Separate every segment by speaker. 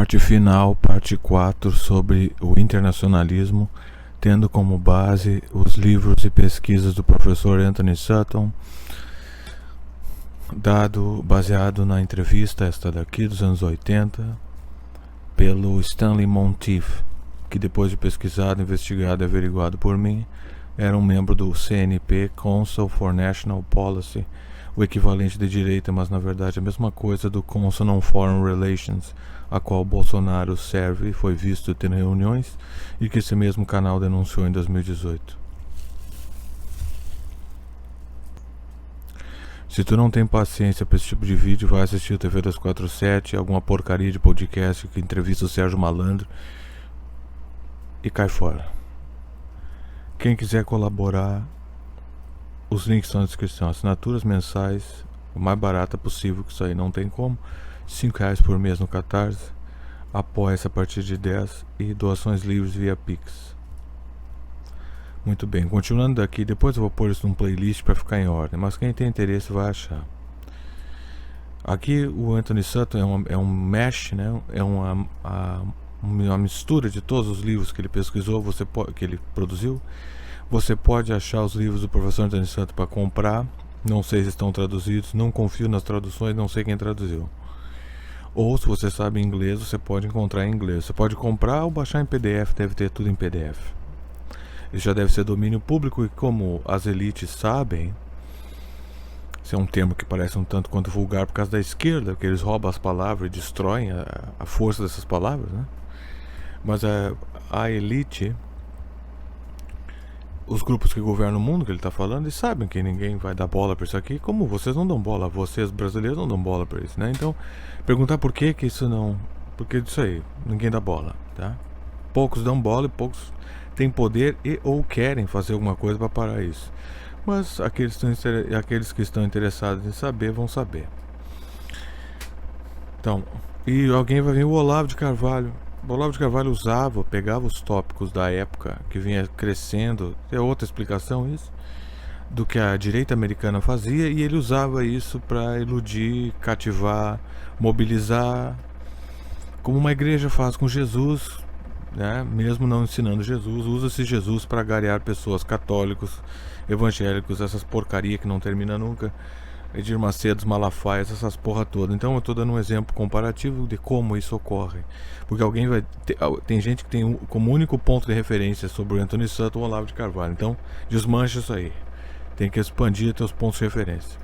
Speaker 1: Parte final, parte 4, sobre o internacionalismo, tendo como base os livros e pesquisas do professor Anthony Sutton, baseado na entrevista, esta daqui, dos anos 80, pelo Stanley Monteith, que depois de pesquisado, investigado e averiguado por mim, era um membro do CNP, Council for National Policy, o equivalente de direita, mas na verdade a mesma coisa do Council on Foreign Relations, a qual Bolsonaro serve e foi visto ter reuniões, e que esse mesmo canal denunciou em 2018. Se tu não tem paciência para esse tipo de vídeo, vai assistir o TV 247, alguma porcaria de podcast que entrevista o Sérgio Malandro e cai fora. Quem quiser colaborar, os links estão na descrição. Assinaturas mensais, o mais barata possível, que isso aí não tem como. R$5 por mês no Catarse, apoia-se a partir de 10 e doações livres via Pix. Muito bem, continuando daqui, depois eu vou pôr isso num playlist para ficar em ordem, mas quem tem interesse vai achar. Aqui o Anthony Sutton é um mesh, né? É uma mistura de todos os livros que ele pesquisou, que ele produziu. Você pode achar os livros do professor Anthony Sutton para comprar, não sei se estão traduzidos, não confio nas traduções, não sei quem traduziu. Ou se você sabe inglês, você pode encontrar em inglês. Você pode comprar ou baixar em PDF, deve ter tudo em PDF. Isso já deve ser domínio público e, como as elites sabem, esse é um termo que parece um tanto quanto vulgar por causa da esquerda, porque eles roubam as palavras e destroem a força dessas palavras, né? Mas a elite, os grupos que governam o mundo que ele está falando, eles sabem que ninguém vai dar bola para isso aqui, como vocês não dão bola, vocês brasileiros não dão bola para isso, né? Então, perguntar por que isso não... Porque disso aí, ninguém dá bola, tá? Poucos dão bola e poucos têm poder e ou querem fazer alguma coisa para parar isso. Mas aqueles que estão interessados em saber, vão saber. Então, e alguém vai vir, o Olavo de Carvalho. O Olavo de Carvalho pegava os tópicos da época que vinha crescendo, é outra explicação isso, do que a direita americana fazia, e ele usava isso para iludir, cativar, mobilizar, como uma igreja faz com Jesus, né? Mesmo não ensinando Jesus, usa-se Jesus para garear pessoas, católicos, evangélicos, essas porcaria que não termina nunca, Edir Macedo, Malafaia, essas porra toda. Então eu estou dando um exemplo comparativo de como isso ocorre, porque alguém tem gente que tem como único ponto de referência sobre o Anthony Sutton o Olavo de Carvalho. Então desmancha isso aí, tem que expandir teus pontos de referência.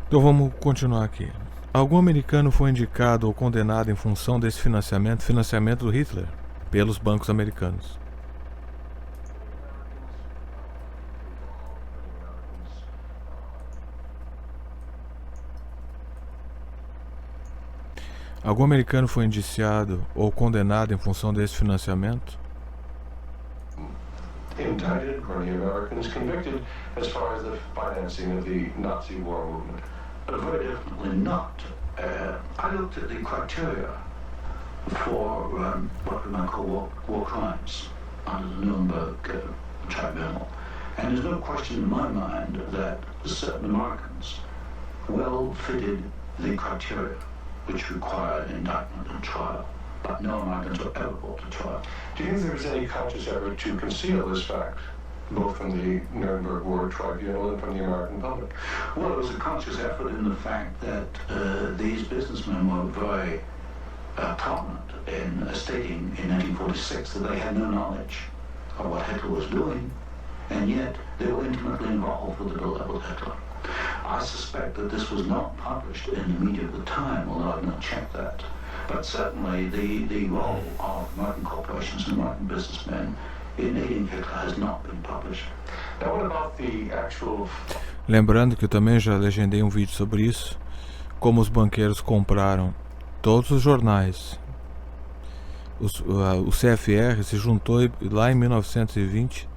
Speaker 1: Então vamos continuar aqui. Algum americano foi indicado ou condenado em função desse financiamento do Hitler pelos bancos americanos? Algum americano foi indiciado ou condenado em função desse financiamento?
Speaker 2: Indicted, many Americans convicted as far as the financing of the Nazi war movement.
Speaker 3: But very definitely not. I looked at the criteria for what we might call war crimes under the Nuremberg Tribunal. And there's no question in my mind that certain Americans well fitted the criteria which required indictment and trial. But no Americans were ever brought to trial.
Speaker 2: Do you think there was any conscious effort to conceal this fact, both from the Nuremberg War Tribunal and from the American public?
Speaker 3: Well, it was a conscious effort in the fact that these businessmen were very prominent in stating in 1946 that they had no knowledge of what Hitler was doing, and yet they were intimately involved with the build-up of Hitler. I suspect that this was not published in the media at the time, although I've not checked that. But certainly the role of American corporations and American businessmen in aiding Hitler has not been published.
Speaker 2: Now what about the actual...
Speaker 1: Lembrando que eu também já legendei um vídeo sobre isso, como os banqueiros compraram todos os jornais. O CFR se juntou lá em 1920,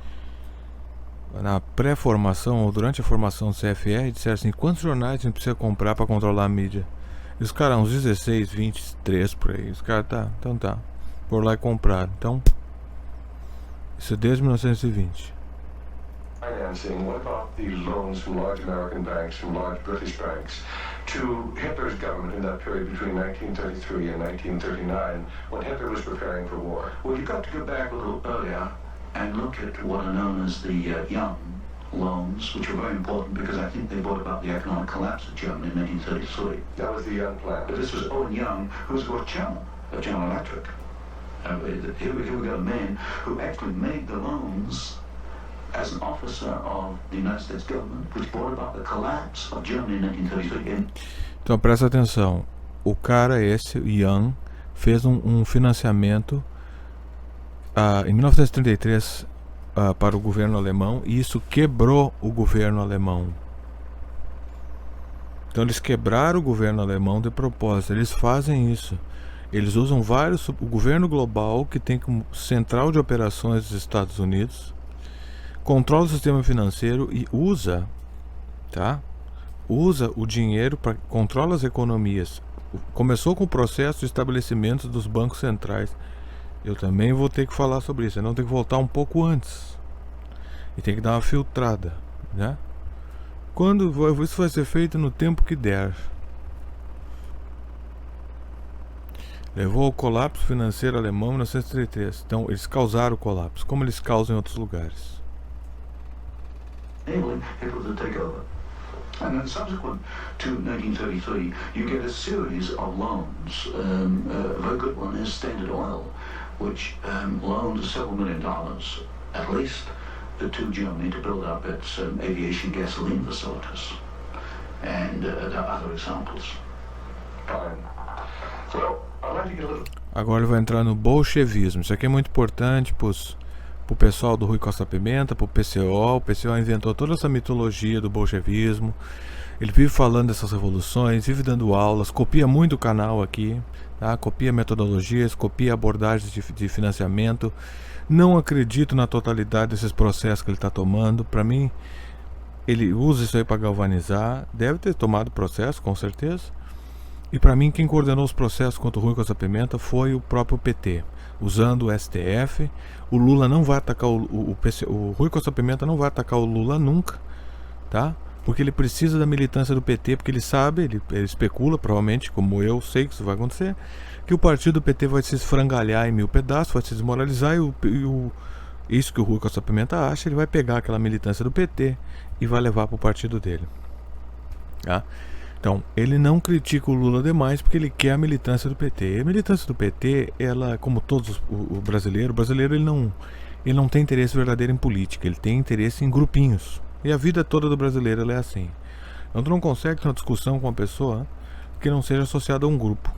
Speaker 1: na pré-formação ou durante a formação do CFR, e disseram assim: quantos jornais a gente precisa comprar para controlar a mídia? E os caras, uns 16, 23 por aí. Os caras, então tá. Por lá e compraram. Então, isso é desde 1920.
Speaker 2: Financing, what about the loans from large American banks, from large British banks? to Hitler's government in that period between 1933 and 1939, when Hitler was preparing for war?
Speaker 3: Well, you've got to go back a little earlier and look at what are known as the Young loans, which are very important because I think they brought about the economic collapse of Germany in 1933.
Speaker 2: That was the Young plan.
Speaker 3: But this was Owen Young, who was the chairman of General Electric. Here we got a man who actually made the loans as an officer of the United States government, which brought about the collapse of Germany in 1933.
Speaker 1: Então presta atenção, o cara esse, Young, fez um financiamento em 1933 para o governo alemão, e isso quebrou o governo alemão. Então eles quebraram o governo alemão de propósito. Eles fazem isso. Eles usam o governo global, que tem como central de operações dos Estados Unidos, controla o sistema financeiro e usa o dinheiro para controlar as economias. Começou com o processo de estabelecimento dos bancos centrais. Eu também vou ter que falar sobre isso. Eu não tenho que voltar um pouco antes. E tem que dar uma filtrada, né? Isso vai ser feito no tempo que der. Levou ao colapso financeiro alemão em 1933. Então, eles causaram o colapso, como eles causam em outros lugares.
Speaker 3: Enabling Hitler to take over. And then subsequent to 1933, you get a series of loans. A very good one is Standard Oil, which loaned several $1 million, at least, to Germany to build up its aviation gasoline facilities. And there are other examples.
Speaker 2: Fine. So, I'd like to get a little...
Speaker 1: Agora ele vai entrar no bolchevismo. Isso aqui é muito importante pro pessoal do Rui Costa Pimenta, pro PCO. O PCO inventou toda essa mitologia do bolchevismo. Ele vive falando dessas revoluções, vive dando aulas, copia muito o canal aqui, tá? Copia metodologias, copia abordagens de financiamento. Não acredito na totalidade desses processos que ele está tomando. Para mim, ele usa isso aí para galvanizar. Deve ter tomado processo, com certeza. E para mim, quem coordenou os processos contra o Rui Costa Pimenta foi o próprio PT, usando o STF. O Lula não vai atacar o Rui Costa Pimenta não vai atacar o Lula nunca, tá? Porque ele precisa da militância do PT, porque ele sabe, ele especula, provavelmente, como eu sei que isso vai acontecer, que o partido do PT vai se esfrangalhar em 1000 pedaços, vai se desmoralizar, isso que o Rui Costa Pimenta acha, ele vai pegar aquela militância do PT e vai levar para o partido dele, tá? Então, ele não critica o Lula demais porque ele quer a militância do PT. A militância do PT, ela, como todos o brasileiro ele não tem interesse verdadeiro em política, ele tem interesse em grupinhos. E a vida toda do brasileiro ela é assim. Então, tu não consegue ter uma discussão com uma pessoa que não seja associada a um grupo.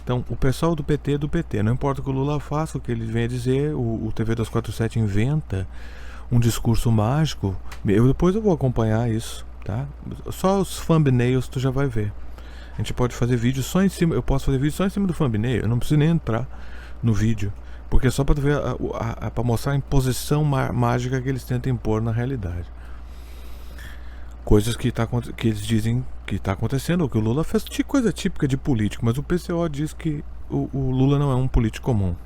Speaker 1: Então, o pessoal do PT é do PT. Não importa o que o Lula faça, o que ele venha dizer, o TV 247 inventa um discurso mágico. Depois eu vou acompanhar isso. Tá? Só os thumbnails tu já vai ver. A gente pode fazer vídeo só em cima. Eu posso fazer vídeo só em cima do thumbnail. Eu não preciso nem entrar no vídeo, porque é só para ver para mostrar a imposição mágica que eles tentam impor na realidade. Coisas que eles dizem que está acontecendo, ou que o Lula fez, coisa típica de político. Mas o PCO diz que o Lula não é um político comum,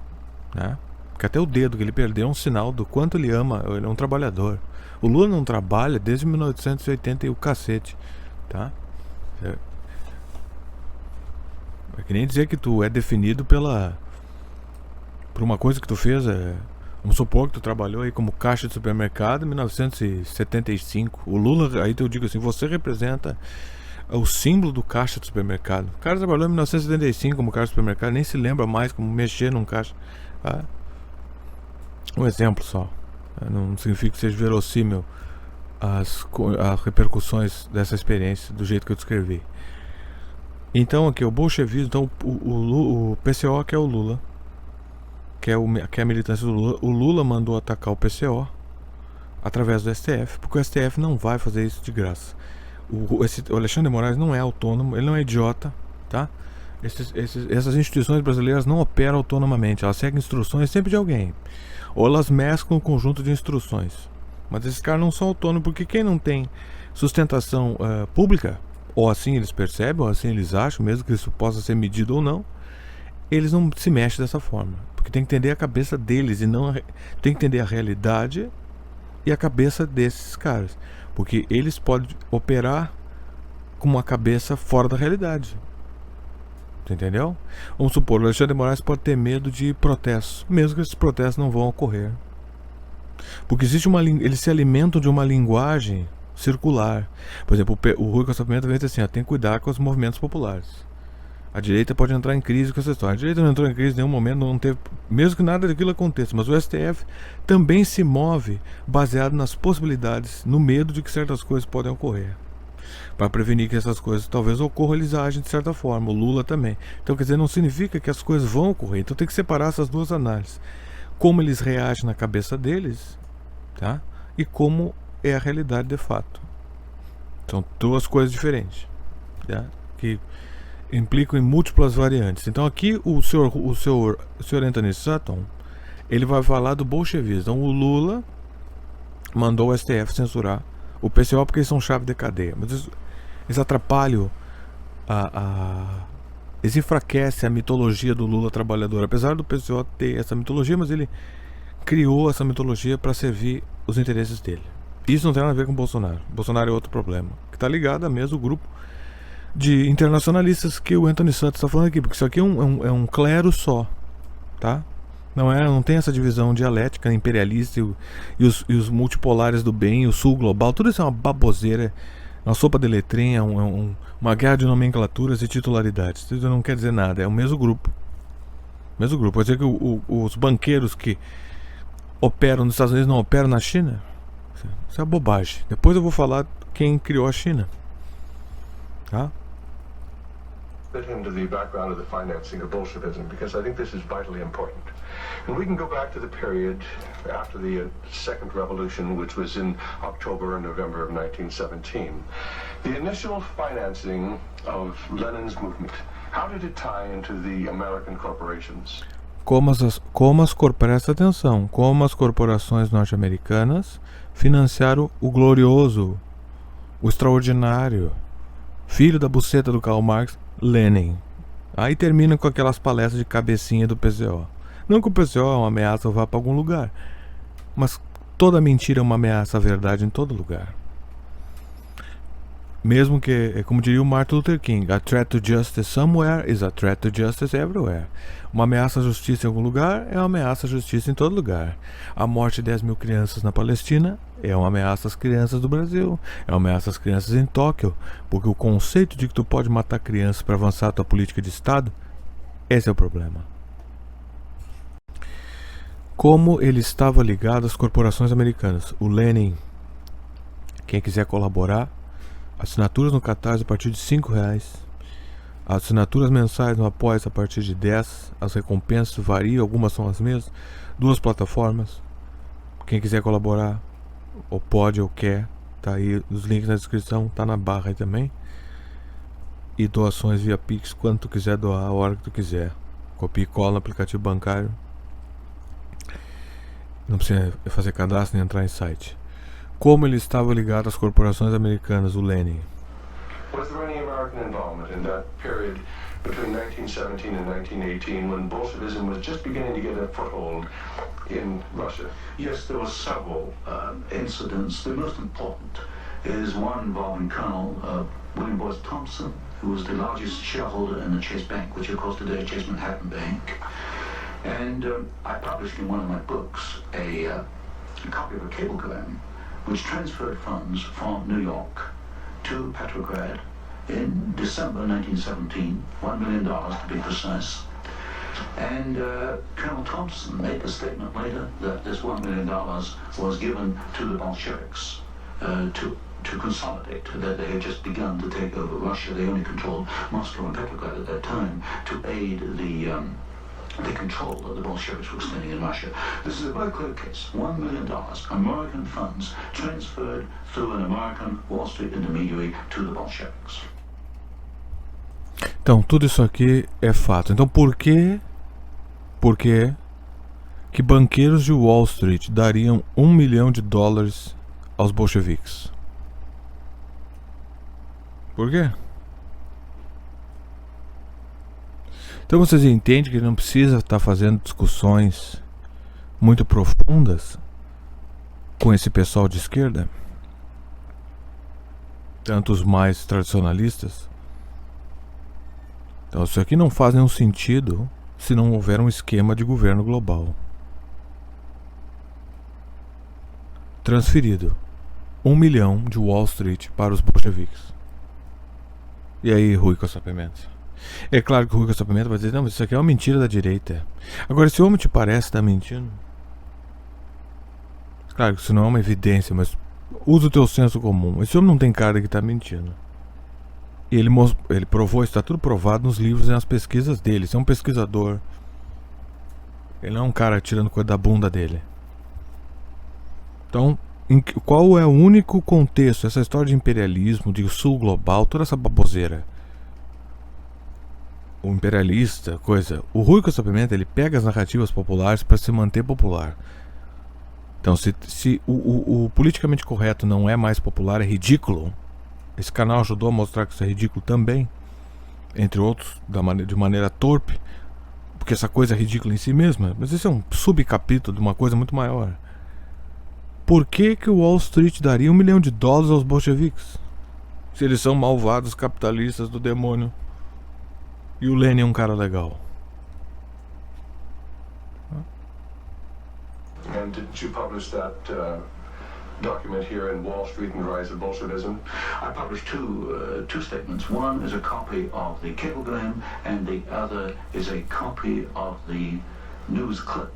Speaker 1: né? Porque até o dedo que ele perdeu é um sinal do quanto ele ama. Ele é um trabalhador. O Lula não trabalha desde 1980 e o cacete, tá? É que nem dizer que tu é definido por uma coisa que tu fez. Vamos supor que tu trabalhou aí como caixa de supermercado em 1975. O Lula, aí eu digo assim, você representa o símbolo do caixa de supermercado. O cara trabalhou em 1975 como caixa de supermercado, nem se lembra mais como mexer num caixa, tá? Um exemplo só. Não significa que seja verossímil as repercussões dessa experiência do jeito que eu descrevi. Então aqui o bolchevismo, então o PCO que é o Lula, que é a militância do Lula. O Lula mandou atacar o PCO através do STF, porque o STF não vai fazer isso de graça. O Alexandre de Moraes não é autônomo, ele não é idiota, tá? Essas instituições brasileiras não operam autonomamente, elas seguem instruções sempre de alguém. Ou elas mesclam um conjunto de instruções. Mas esses caras não são autônomos, porque quem não tem sustentação pública, ou assim eles percebem, ou assim eles acham, mesmo que isso possa ser medido ou não, eles não se mexem dessa forma. Porque tem que entender a cabeça deles, e não tem que entender a realidade e a cabeça desses caras. Porque eles podem operar com uma cabeça fora da realidade. Entendeu? Vamos supor, o Alexandre de Moraes pode ter medo de protestos, mesmo que esses protestos não vão ocorrer. Porque existe eles se alimentam de uma linguagem circular. Por exemplo, o Rui Costa Pimenta vem dizer assim, tem que cuidar com os movimentos populares. A direita pode entrar em crise com essa história. A direita não entrou em crise em nenhum momento, não teve, mesmo que nada daquilo aconteça. Mas o STF também se move baseado nas possibilidades, no medo de que certas coisas podem ocorrer. Para prevenir que essas coisas talvez ocorram, eles agem de certa forma. O Lula também. Então, quer dizer, não significa que as coisas vão ocorrer. Então tem que separar essas duas análises. Como eles reagem na cabeça deles, tá? E como é a realidade de fato. São duas coisas diferentes, tá? Que implicam em múltiplas variantes. Então aqui o senhor Anthony Sutton, ele vai falar do bolchevismo. Então o Lula mandou o STF censurar o PCO porque eles são chave de cadeia. Mas eles atrapalham eles enfraquecem a mitologia do Lula trabalhador. Apesar do PCO ter essa mitologia, mas ele criou essa mitologia para servir os interesses dele. Isso não tem nada a ver com o Bolsonaro. Bolsonaro é outro problema, que está ligado a mesmo grupo de internacionalistas que o Anthony Santos está falando aqui, porque isso aqui é um clero só, tá? Não tem essa divisão dialética imperialista e os multipolares do bem, o sul global, tudo isso é uma baboseira, uma sopa de letrinha, uma guerra de nomenclaturas e titularidades. Isso não quer dizer nada, é o mesmo grupo. Pode dizer que os banqueiros que operam nos Estados Unidos não operam na China? Isso é bobagem. Depois eu vou falar quem criou a China, tá?
Speaker 2: Get into the background of the financing of Bolshevism, because I think this is vitally important. And we can go back to the period after the Second Revolution, which was in October and November of 1917. The initial financing of Lenin's movement, how did it tie into the American corporations?
Speaker 1: Presta atenção, como as corporações norte-americanas financiaram o glorioso, o extraordinário, filho da buceta do Karl Marx, Lenin. Aí termina com aquelas palestras de cabecinha do PCO. Não que o PCO é uma ameaça ou vá para algum lugar, mas toda mentira é uma ameaça à verdade em todo lugar. Mesmo que, como diria o Martin Luther King, a threat to justice somewhere is a threat to justice everywhere. Uma ameaça à justiça em algum lugar é uma ameaça à justiça em todo lugar. A morte de 10 mil crianças na Palestina é uma ameaça às crianças do Brasil, é uma ameaça às crianças em Tóquio, porque o conceito de que tu pode matar crianças para avançar a tua política de Estado, esse é o problema. Como ele estava ligado às corporações americanas. O Lenin, quem quiser colaborar, assinaturas no Catarse a partir de R$5. Assinaturas mensais no Apoia a partir de 10. As recompensas variam, algumas são as mesmas. 2 plataformas. Quem quiser colaborar, ou pode ou quer, tá aí os links na descrição, tá na barra aí também. E doações via Pix, quando tu quiser doar, a hora que tu quiser. Copia e cola no aplicativo bancário. Não precisa fazer cadastro nem entrar em site. Como ele estava ligado às corporações americanas, o Lenin.
Speaker 2: Was there any American involvement in that period between 1917 and 1918 when Bolshevism was just beginning to get a foothold in Russia?
Speaker 3: Yes, there were several incidents. The most important is one involving Colonel William Boyce Thompson, who was the largest shareholder in the Chase Bank, which of course today is Chase Manhattan Bank. And I published in one of my books a copy of a cablegram which transferred funds from New York to Petrograd in December 1917, $1 million to be precise. And Colonel Thompson made the statement later that this $1 million was given to the Bolsheviks to consolidate, that they had just begun to take over Russia. They only controlled Moscow and Petrograd at that time to aid the control that the Bolsheviks were extending in Russia. This is a very clear case. $1 million, American funds transferred through an American Wall Street intermediary to the Bolsheviks.
Speaker 1: Então, tudo isso aqui é fato. Então, por que banqueiros de Wall Street dariam $1 milhão aos bolcheviques? Por quê? Então vocês entendem que não precisa estar fazendo discussões muito profundas com esse pessoal de esquerda? tanto os mais tradicionalistas. Então isso aqui não faz nenhum sentido se não houver um esquema de governo global. Transferido 1 milhão de Wall Street para os bolcheviques. E aí, Rui Costa Pimenta? É claro que o Rui Costa Pimenta vai dizer, não, mas isso aqui é uma mentira da direita. Agora, esse homem te parece estar mentindo? Claro que isso não é uma evidência, mas usa o teu senso comum. Esse homem não tem cara que está mentindo. E ele provou, está tudo provado nos livros e nas pesquisas dele. Ele é um pesquisador. Ele não é um cara tirando coisa da bunda dele. Então, qual é o único contexto? Essa história de imperialismo, de sul global, toda essa baboseira. O imperialista, coisa. O Rui Costa Pimenta, ele pega as narrativas populares para se manter popular. Então, se o politicamente correto não é mais popular, é ridículo. Esse canal ajudou a mostrar que isso é ridículo também, entre outros, de maneira torpe, porque essa coisa é ridícula em si mesma. Mas esse é um subcapítulo de uma coisa muito maior. Por que o Wall Street daria $1 milhão aos bolcheviques? Se eles são malvados capitalistas do demônio e o Lenin é um cara legal.
Speaker 2: And did you publish that document here in Wall Street and the Rise of Bolshevism?
Speaker 3: I published two statements. One is a copy of the cablegram, and the other is a copy of the news clip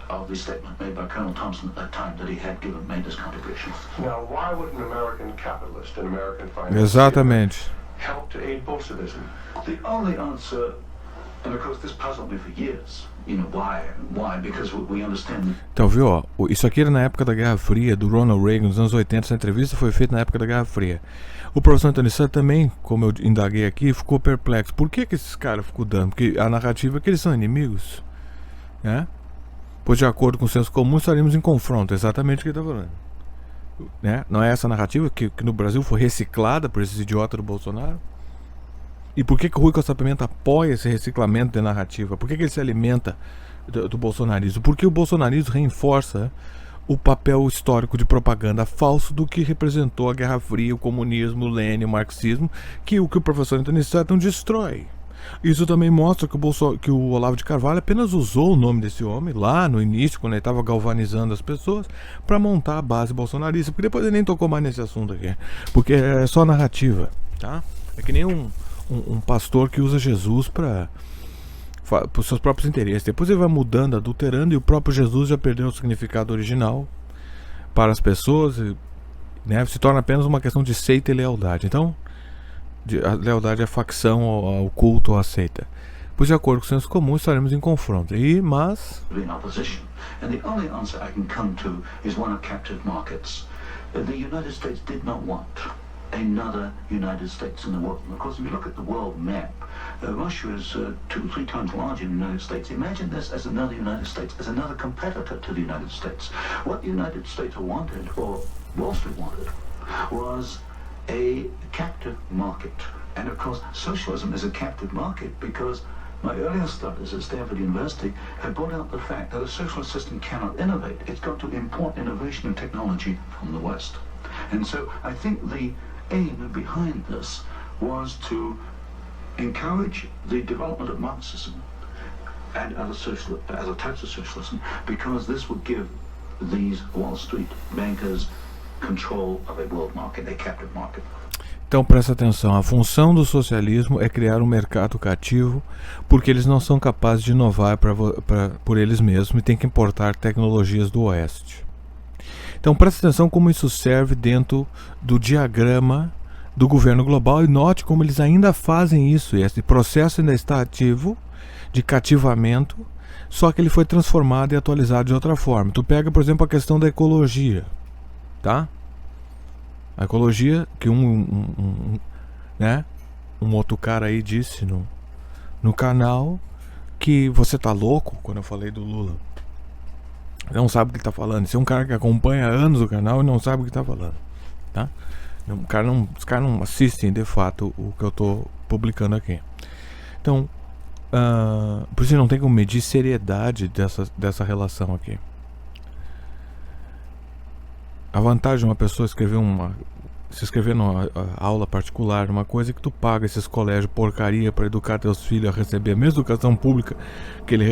Speaker 3: of the statement made by Colonel Thompson at that time that he had made this contribution.
Speaker 2: Now, why would an American capitalist, an American financier,
Speaker 1: Exatamente.
Speaker 2: help to aid Bolshevism?
Speaker 3: The only answer, and of course this puzzled me for years, you know, why? Because we understand.
Speaker 1: Então, viu, ó, isso aqui era na época da Guerra Fria, do Ronald Reagan, nos anos 80, essa entrevista foi feita na época da Guerra Fria. O professor Antônio Sá também, como eu indaguei aqui, ficou perplexo. Por que esses caras ficam dando? Porque a narrativa é que eles são inimigos, né? Pois de acordo com o senso comum estaríamos em confronto, exatamente o que ele está falando, né? Não é essa narrativa que no Brasil foi reciclada por esses idiotas do Bolsonaro? E por que o Rui Costa Pimenta apoia esse reciclamento de narrativa? Por que ele se alimenta do bolsonarismo? Porque o bolsonarismo reforça o papel histórico de propaganda falso do que representou a Guerra Fria, o comunismo, o Lênin, o marxismo, que o professor Antônio Sutton destrói. Isso também mostra que o Olavo de Carvalho apenas usou o nome desse homem lá no início, quando ele estava galvanizando as pessoas, para montar a base bolsonarista, porque depois ele nem tocou mais nesse assunto aqui, porque é só narrativa, tá? É que nem um pastor que usa Jesus para os seus próprios interesses. Depois ele vai mudando, adulterando, e o próprio Jesus já perdeu o significado original para as pessoas, né? Se torna apenas uma questão de seita e lealdade. Então, a lealdade à facção, ao culto, à seita. Pois de acordo com o senso comum estaremos em confronto. Mas
Speaker 3: In opposition. And the only answer I can come to is one of captive markets. The United States did not want another United States in the world. And of course, if you look at the world map, Russia is 2 or 3 times larger than the United States. Imagine this as another United States, as another competitor to the United States. What the United States wanted, or Wall Street wanted, was a captive market. And of course, socialism is a captive market because my earlier studies at Stanford University have brought out the fact that a socialist system cannot innovate. It's got to import innovation and technology from the West. And so I think the aim behind this was to encourage the development of Marxism and other types of socialism, because this would give these Wall Street bankers control of a world market, a captive market.
Speaker 1: então presta atenção, a função do socialismo é criar um mercado cativo, porque eles não são capazes de inovar por eles mesmos e têm que importar tecnologias do Oeste. Então presta atenção como isso serve dentro do diagrama do governo global, e note como eles ainda fazem isso, e esse processo ainda está ativo, de cativamento, só que ele foi transformado e atualizado de outra forma. Tu pega, por exemplo, a questão da ecologia, tá? A ecologia, que né, um outro cara aí disse no canal que você tá louco quando eu falei do Lula. Não sabe o que tá falando. Esse é um cara que acompanha há anos o canal e não sabe o que tá falando, tá? Os caras não assistem de fato o que eu tô publicando aqui. Então, por isso não tem como medir seriedade dessa relação aqui. A vantagem de uma pessoa escrever se inscrever numa aula particular, uma coisa que tu paga esses colégios porcaria para educar teus filhos a receber a mesma educação pública que ele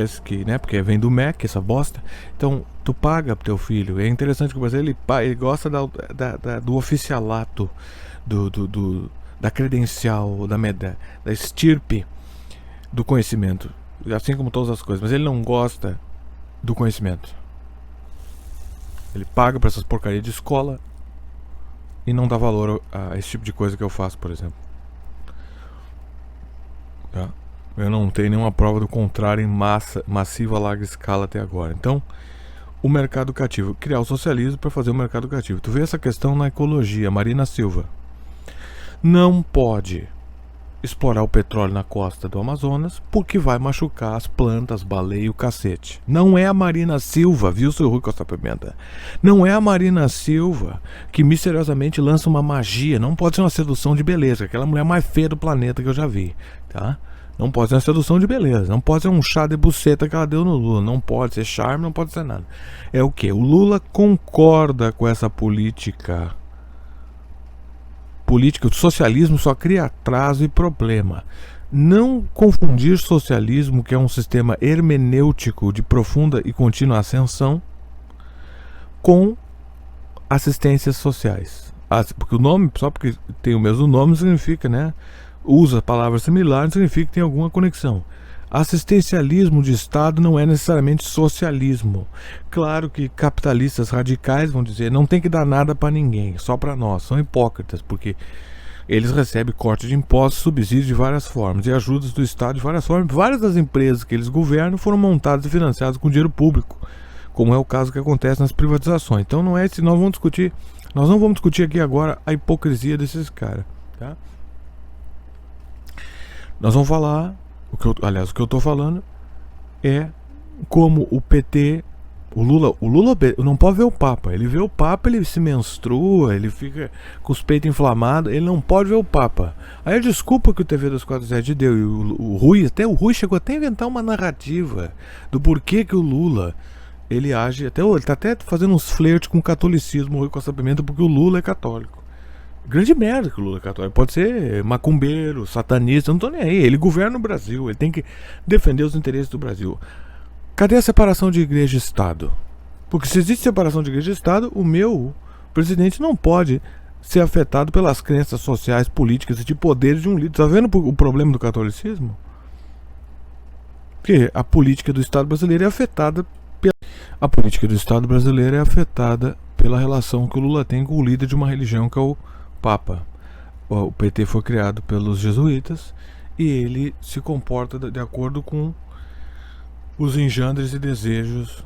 Speaker 1: né, porque vem do MEC, essa bosta. Então, tu paga pro teu filho. É interessante que o brasileiro ele gosta do oficialato, da credencial, da estirpe do conhecimento, assim como todas as coisas, mas ele não gosta do conhecimento. Ele paga para essas porcarias de escola e não dá valor a esse tipo de coisa que eu faço, por exemplo. Tá? Eu não tenho nenhuma prova do contrário em massiva, larga escala até agora. Então, o mercado cativo, criar o socialismo para fazer o mercado cativo. Tu vê essa questão na ecologia. Marina Silva não pode explorar o petróleo na costa do Amazonas porque vai machucar as plantas, baleia e o cacete. Não é a Marina Silva, viu, seu Rui Costa Pimenta? Não é a Marina Silva que misteriosamente lança uma magia. Não pode ser uma sedução de beleza, aquela mulher mais feia do planeta que eu já vi, tá? Não pode ser uma sedução de beleza, não pode ser um chá de buceta que ela deu no Lula, não pode ser charme, não pode ser nada. É o que? O Lula concorda com essa política. O socialismo só cria atraso e problema. Não confundir socialismo, que é um sistema hermenêutico de profunda e contínua ascensão, com assistências sociais. Porque o nome, só porque tem o mesmo nome, significa, né? Usa palavras similares, significa que tem alguma conexão. Assistencialismo de Estado não é necessariamente socialismo. Claro que capitalistas radicais vão dizer não tem que dar nada para ninguém, só para nós. São hipócritas, porque eles recebem corte de impostos, subsídios de várias formas e ajudas do Estado de várias formas. Várias das empresas que eles governam foram montadas e financiadas com dinheiro público, como é o caso que acontece nas privatizações. Então não é esse, nós não vamos discutir aqui agora a hipocrisia desses caras, tá? Nós vamos falar, o que eu estou falando é como o PT, o Lula não pode ver o Papa. Ele vê o Papa, ele se menstrua, ele fica com os peitos inflamados, ele não pode ver o Papa. Aí a desculpa que o TV 247 deu, e o Rui chegou até a inventar uma narrativa do porquê que o Lula, ele age, ele tá até fazendo uns flertes com o catolicismo, o Rui Costa Pimenta, porque o Lula é católico. Grande merda que o Lula é católico. Pode ser macumbeiro, satanista, não tô nem aí. Ele governa o Brasil, ele tem que defender os interesses do Brasil. Cadê a separação de igreja e Estado? Porque se existe separação de igreja e Estado, o meu presidente não pode ser afetado pelas crenças sociais, políticas e de poderes de um líder. Tá vendo o problema do catolicismo? Porque a política do Estado brasileiro é afetada pela relação que o Lula tem com o líder de uma religião que é o Papa. O PT foi criado pelos jesuítas e ele se comporta de acordo com os engendres e desejos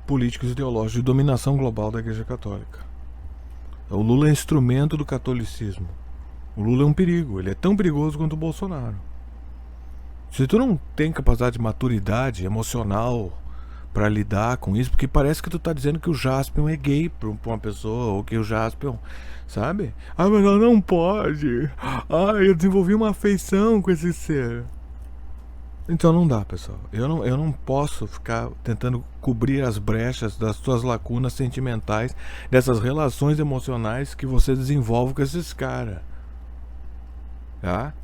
Speaker 1: políticos e ideológicos de dominação global da Igreja Católica. O Lula é instrumento do catolicismo. O Lula é um perigo, ele é tão perigoso quanto o Bolsonaro. Se tu não tem capacidade de maturidade emocional para lidar com isso, porque parece que tu tá dizendo que o Jaspion é gay pra uma pessoa, ou que o Jaspion, sabe? Ah, mas ela não pode. Ah, eu desenvolvi uma afeição com esse ser. Então não dá, pessoal. Eu não posso ficar tentando cobrir as brechas das tuas lacunas sentimentais, dessas relações emocionais que você desenvolve com esses caras. Tá?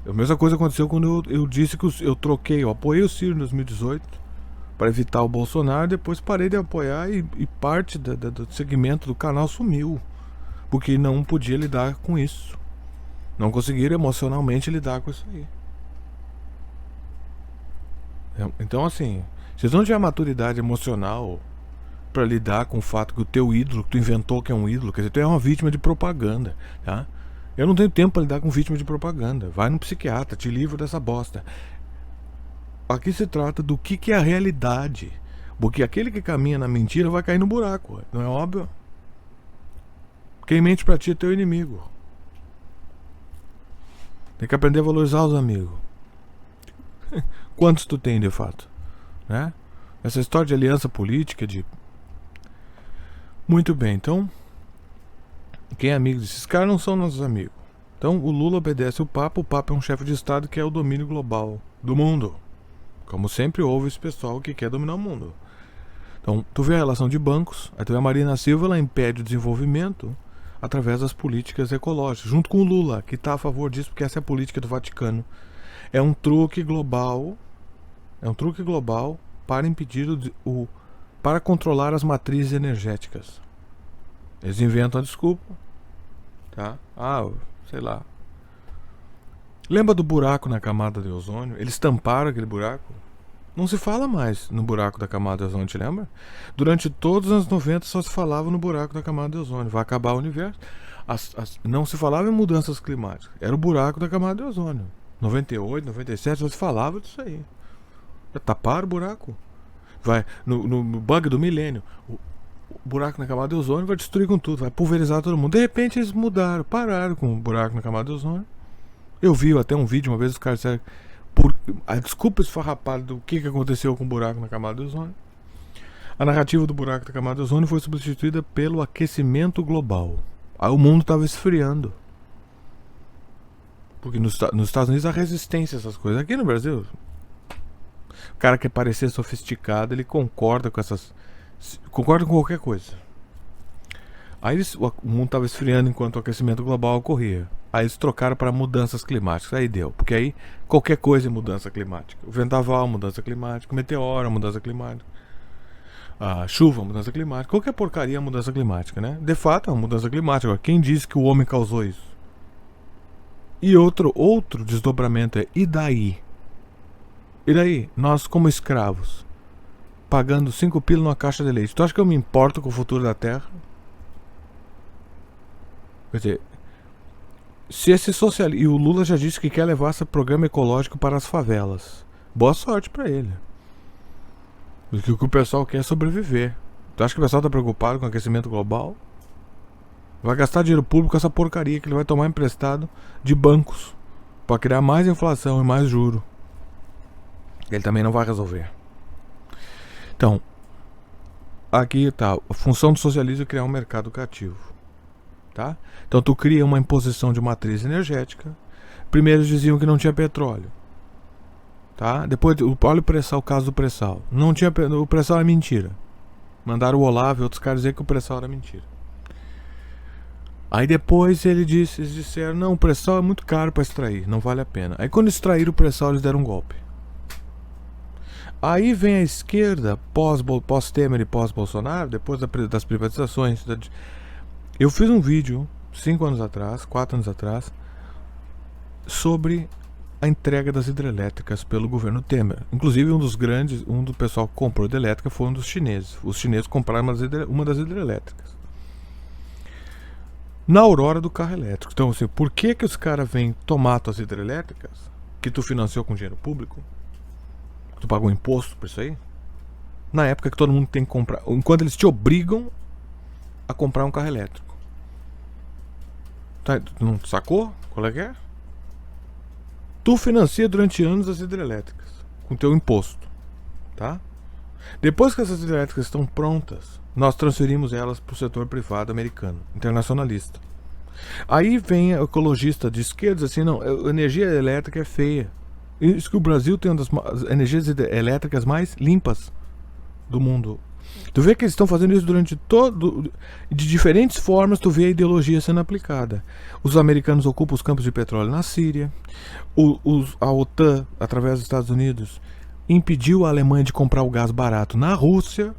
Speaker 1: A mesma coisa aconteceu quando eu disse que eu apoiei o Ciro em 2018 para evitar o Bolsonaro, depois parei de apoiar e parte do segmento do canal sumiu, porque não podia lidar com isso, não conseguiram emocionalmente lidar com isso aí. Então assim, se você não tiver maturidade emocional para lidar com o fato que o teu ídolo, que tu inventou que é um ídolo, quer dizer, tu é uma vítima de propaganda, tá? Eu não tenho tempo para lidar com vítima de propaganda. Vai no psiquiatra, te livra dessa bosta. Aqui se trata do que é a realidade. Porque aquele que caminha na mentira vai cair no buraco, não é óbvio? Quem mente pra ti é teu inimigo. Tem que aprender a valorizar os amigos. Quantos tu tem de fato, né? Essa história de aliança política, muito bem, então quem é amigo desses caras não são nossos amigos. Então o Lula obedece o Papa é um chefe de Estado que é o domínio global do mundo. Como sempre houve esse pessoal que quer dominar o mundo. Então, tu vê a relação de bancos, aí tu vê a Marina Silva, ela impede o desenvolvimento através das políticas ecológicas, junto com o Lula, que está a favor disso, porque essa é a política do Vaticano. É um truque global para impedir para controlar as matrizes energéticas. Eles inventam a desculpa, tá? Sei lá. Lembra do buraco na camada de ozônio? Eles tamparam aquele buraco. Não se fala mais no buraco da camada de ozônio, te lembra? Durante todos os anos 90 só se falava no buraco da camada de ozônio. Vai acabar o universo. Não se falava em mudanças climáticas. Era o buraco da camada de ozônio. 98, 97 só se falava disso aí. Taparam o buraco. Vai no bug do milênio. O buraco na camada de ozônio vai destruir com tudo. Vai pulverizar todo mundo. De repente eles pararam com o buraco na camada de ozônio. Eu vi até um vídeo uma vez, os caras disseram a desculpa esfarrapada do que aconteceu com o buraco na camada de ozônio. A narrativa do buraco da camada de ozônio foi substituída pelo aquecimento global. Aí o mundo estava esfriando. Porque nos Estados Unidos há resistência a essas coisas. Aqui no Brasil, o cara quer parecer sofisticado, ele concorda com qualquer coisa. Aí o mundo estava esfriando enquanto o aquecimento global ocorria. Aí eles trocaram para mudanças climáticas. Aí deu. Porque aí qualquer coisa é mudança climática. O vendaval, mudança climática. O meteoro, mudança climática. A chuva, mudança climática. Qualquer porcaria é mudança climática, né? De fato é uma mudança climática. Agora, quem disse que o homem causou isso? E outro desdobramento é: e daí? E daí? Nós como escravos, pagando 5 pila numa caixa de leite. Tu acha que eu me importo com o futuro da Terra? Quer dizer, se esse socialista... E o Lula já disse que quer levar esse programa ecológico para as favelas. Boa sorte para ele. Porque o que o pessoal quer é sobreviver. Tu acha que o pessoal está preocupado com o aquecimento global? Vai gastar dinheiro público com essa porcaria que ele vai tomar emprestado de bancos para criar mais inflação e mais juro. Ele também não vai resolver. Então, aqui tá. A função do socialismo é criar um mercado cativo. Tá? Então tu cria uma imposição de matriz energética. Primeiro eles diziam que não tinha petróleo. Tá? Depois, olha o caso do pré-sal. Não tinha, o pré-sal é mentira. Mandaram o Olavo e outros caras dizer que o pré-sal era mentira. Aí depois eles disseram: não, o pré-sal é muito caro para extrair, não vale a pena. Aí quando extraíram o pré-sal eles deram um golpe. Aí vem a esquerda, pós-Temer e pós-Bolsonaro, depois das privatizações. Eu fiz um vídeo 4 anos atrás, sobre a entrega das hidrelétricas pelo governo Temer. Inclusive um do pessoal que comprou hidrelétrica foi um dos chineses. Os chineses compraram uma das hidrelétricas na aurora do carro elétrico. Então assim, por que os caras vêm tomar tuas hidrelétricas que tu financiou com dinheiro público? Tu pagou imposto por isso aí? Na época que todo mundo tem que comprar, enquanto eles te obrigam a comprar um carro elétrico. Tá, tu não sacou? Qual é que é? Tu financia durante anos as hidrelétricas com teu imposto, tá? Depois que essas hidrelétricas estão prontas, nós transferimos elas para o setor privado americano, internacionalista. Aí vem a ecologista de esquerda assim: não, a energia elétrica é feia. Isso que o Brasil tem uma das energias elétricas mais limpas do mundo. Tu vê que eles estão fazendo isso durante de diferentes formas. Tu vê a ideologia sendo aplicada. Os americanos ocupam os campos de petróleo na Síria. A OTAN, através dos Estados Unidos, impediu a Alemanha de comprar o gás barato na Rússia,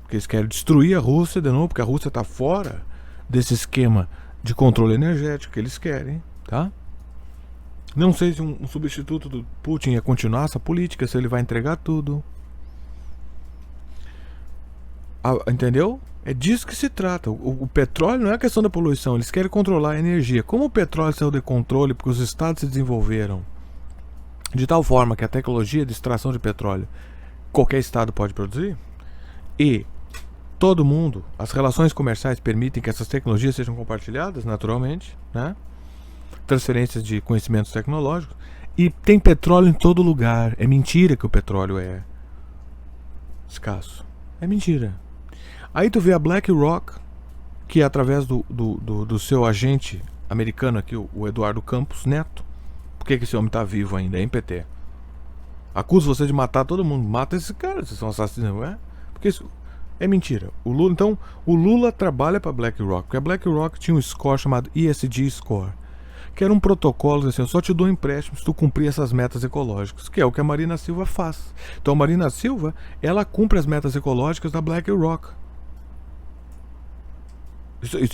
Speaker 1: porque eles querem destruir a Rússia de novo, porque a Rússia está fora desse esquema de controle energético que eles querem, tá? Não sei se um substituto do Putin ia continuar essa política, se ele vai entregar tudo. Entendeu? É disso que se trata. O petróleo não é a questão da poluição, eles querem controlar a energia. Como o petróleo saiu de controle porque os estados se desenvolveram de tal forma que a tecnologia de extração de petróleo qualquer estado pode produzir, e todo mundo, as relações comerciais permitem que essas tecnologias sejam compartilhadas naturalmente, né? Transferências de conhecimentos tecnológicos, e tem petróleo em todo lugar. É mentira que o petróleo é escasso. É mentira. Aí tu vê a BlackRock, que através do seu agente americano aqui, o Eduardo Campos Neto. Por que esse homem tá vivo ainda, hein, PT? Acuso você de matar todo mundo. Mata esse cara, vocês são assassinos, não é? Porque É mentira. Então, o Lula trabalha para BlackRock, porque a BlackRock tinha um score chamado ESG Score, que era um protocolo assim, eu só te dou empréstimo se tu cumprir essas metas ecológicas, que é o que a Marina Silva faz. Então a Marina Silva, ela cumpre as metas ecológicas da BlackRock.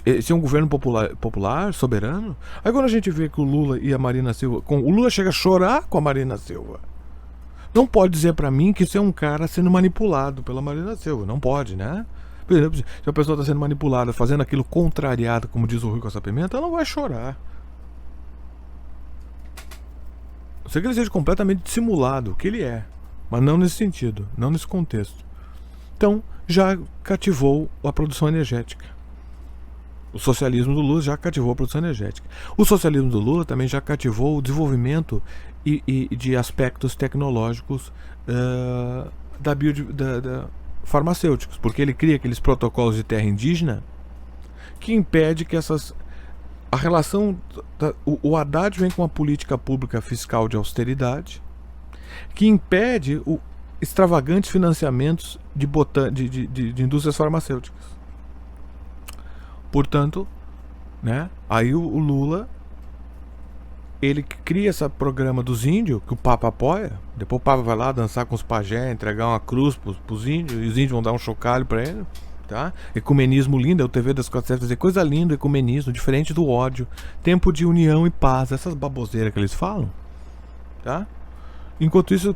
Speaker 1: Esse é um governo popular, soberano. Aí quando a gente vê que o Lula e a Marina Silva, o Lula chega a chorar com a Marina Silva. Não pode dizer pra mim que isso é um cara sendo manipulado pela Marina Silva. Não pode, né? Por exemplo, se a pessoa está sendo manipulada, fazendo aquilo contrariado, como diz o Rui Costa Pimenta, ela não vai chorar. Eu sei que ele seja completamente dissimulado, o que ele é, mas não nesse sentido, não nesse contexto. Então, já cativou a produção energética. O socialismo do Lula já cativou a produção energética. O socialismo do Lula também já cativou o desenvolvimento de aspectos tecnológicos da farmacêuticos, porque ele cria aqueles protocolos de terra indígena que impede que a relação o Haddad vem com uma política pública fiscal de austeridade que impede extravagantes financiamentos de indústrias farmacêuticas. Portanto, né, aí o Lula ele cria esse programa dos índios, que o Papa apoia. Depois o Papa vai lá dançar com os pajés, entregar uma cruz pros índios, e os índios vão dar um chocalho pra ele, tá? Ecumenismo lindo, é o TV das 4 dizer coisa linda, ecumenismo, diferente do ódio, tempo de união e paz, essas baboseiras que eles falam, tá? Enquanto isso,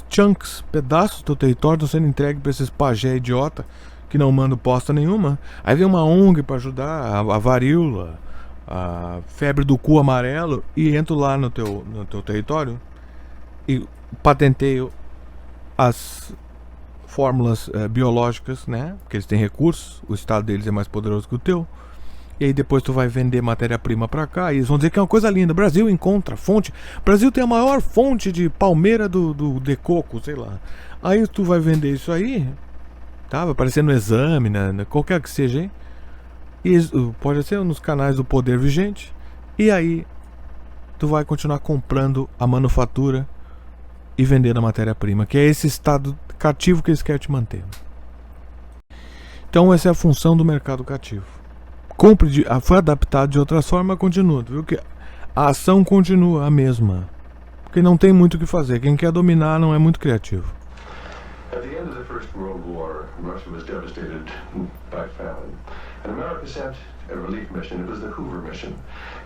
Speaker 1: chunks, pedaços do território estão sendo entregues pra esses pajé idiota que não mandam posta nenhuma. Aí vem uma ONG pra ajudar a varíola, a febre do cu amarelo, e entro lá no teu território e patenteio as fórmulas biológicas, né? Porque eles têm recursos, o estado deles é mais poderoso que o teu. E aí depois tu vai vender matéria-prima pra cá e eles vão dizer que é uma coisa linda. Brasil encontra fonte. Brasil tem a maior fonte de palmeira de coco, sei lá. Aí tu vai vender isso aí, tá? Vai aparecer no exame, né? Qualquer que seja, hein? E pode ser nos canais do Poder Vigente. E aí tu vai continuar comprando a manufatura e vendendo a matéria-prima, que é esse estado cativo que eles querem te manter. Então essa é a função do mercado cativo. Foi adaptado de outras formas, continua, viu? Que a ação continua a mesma, porque não tem muito o que fazer. Quem quer dominar não é muito criativo.
Speaker 2: At the end of the First World War, Russia was devastated by famine, and America sent a relief mission. It was the Hoover mission.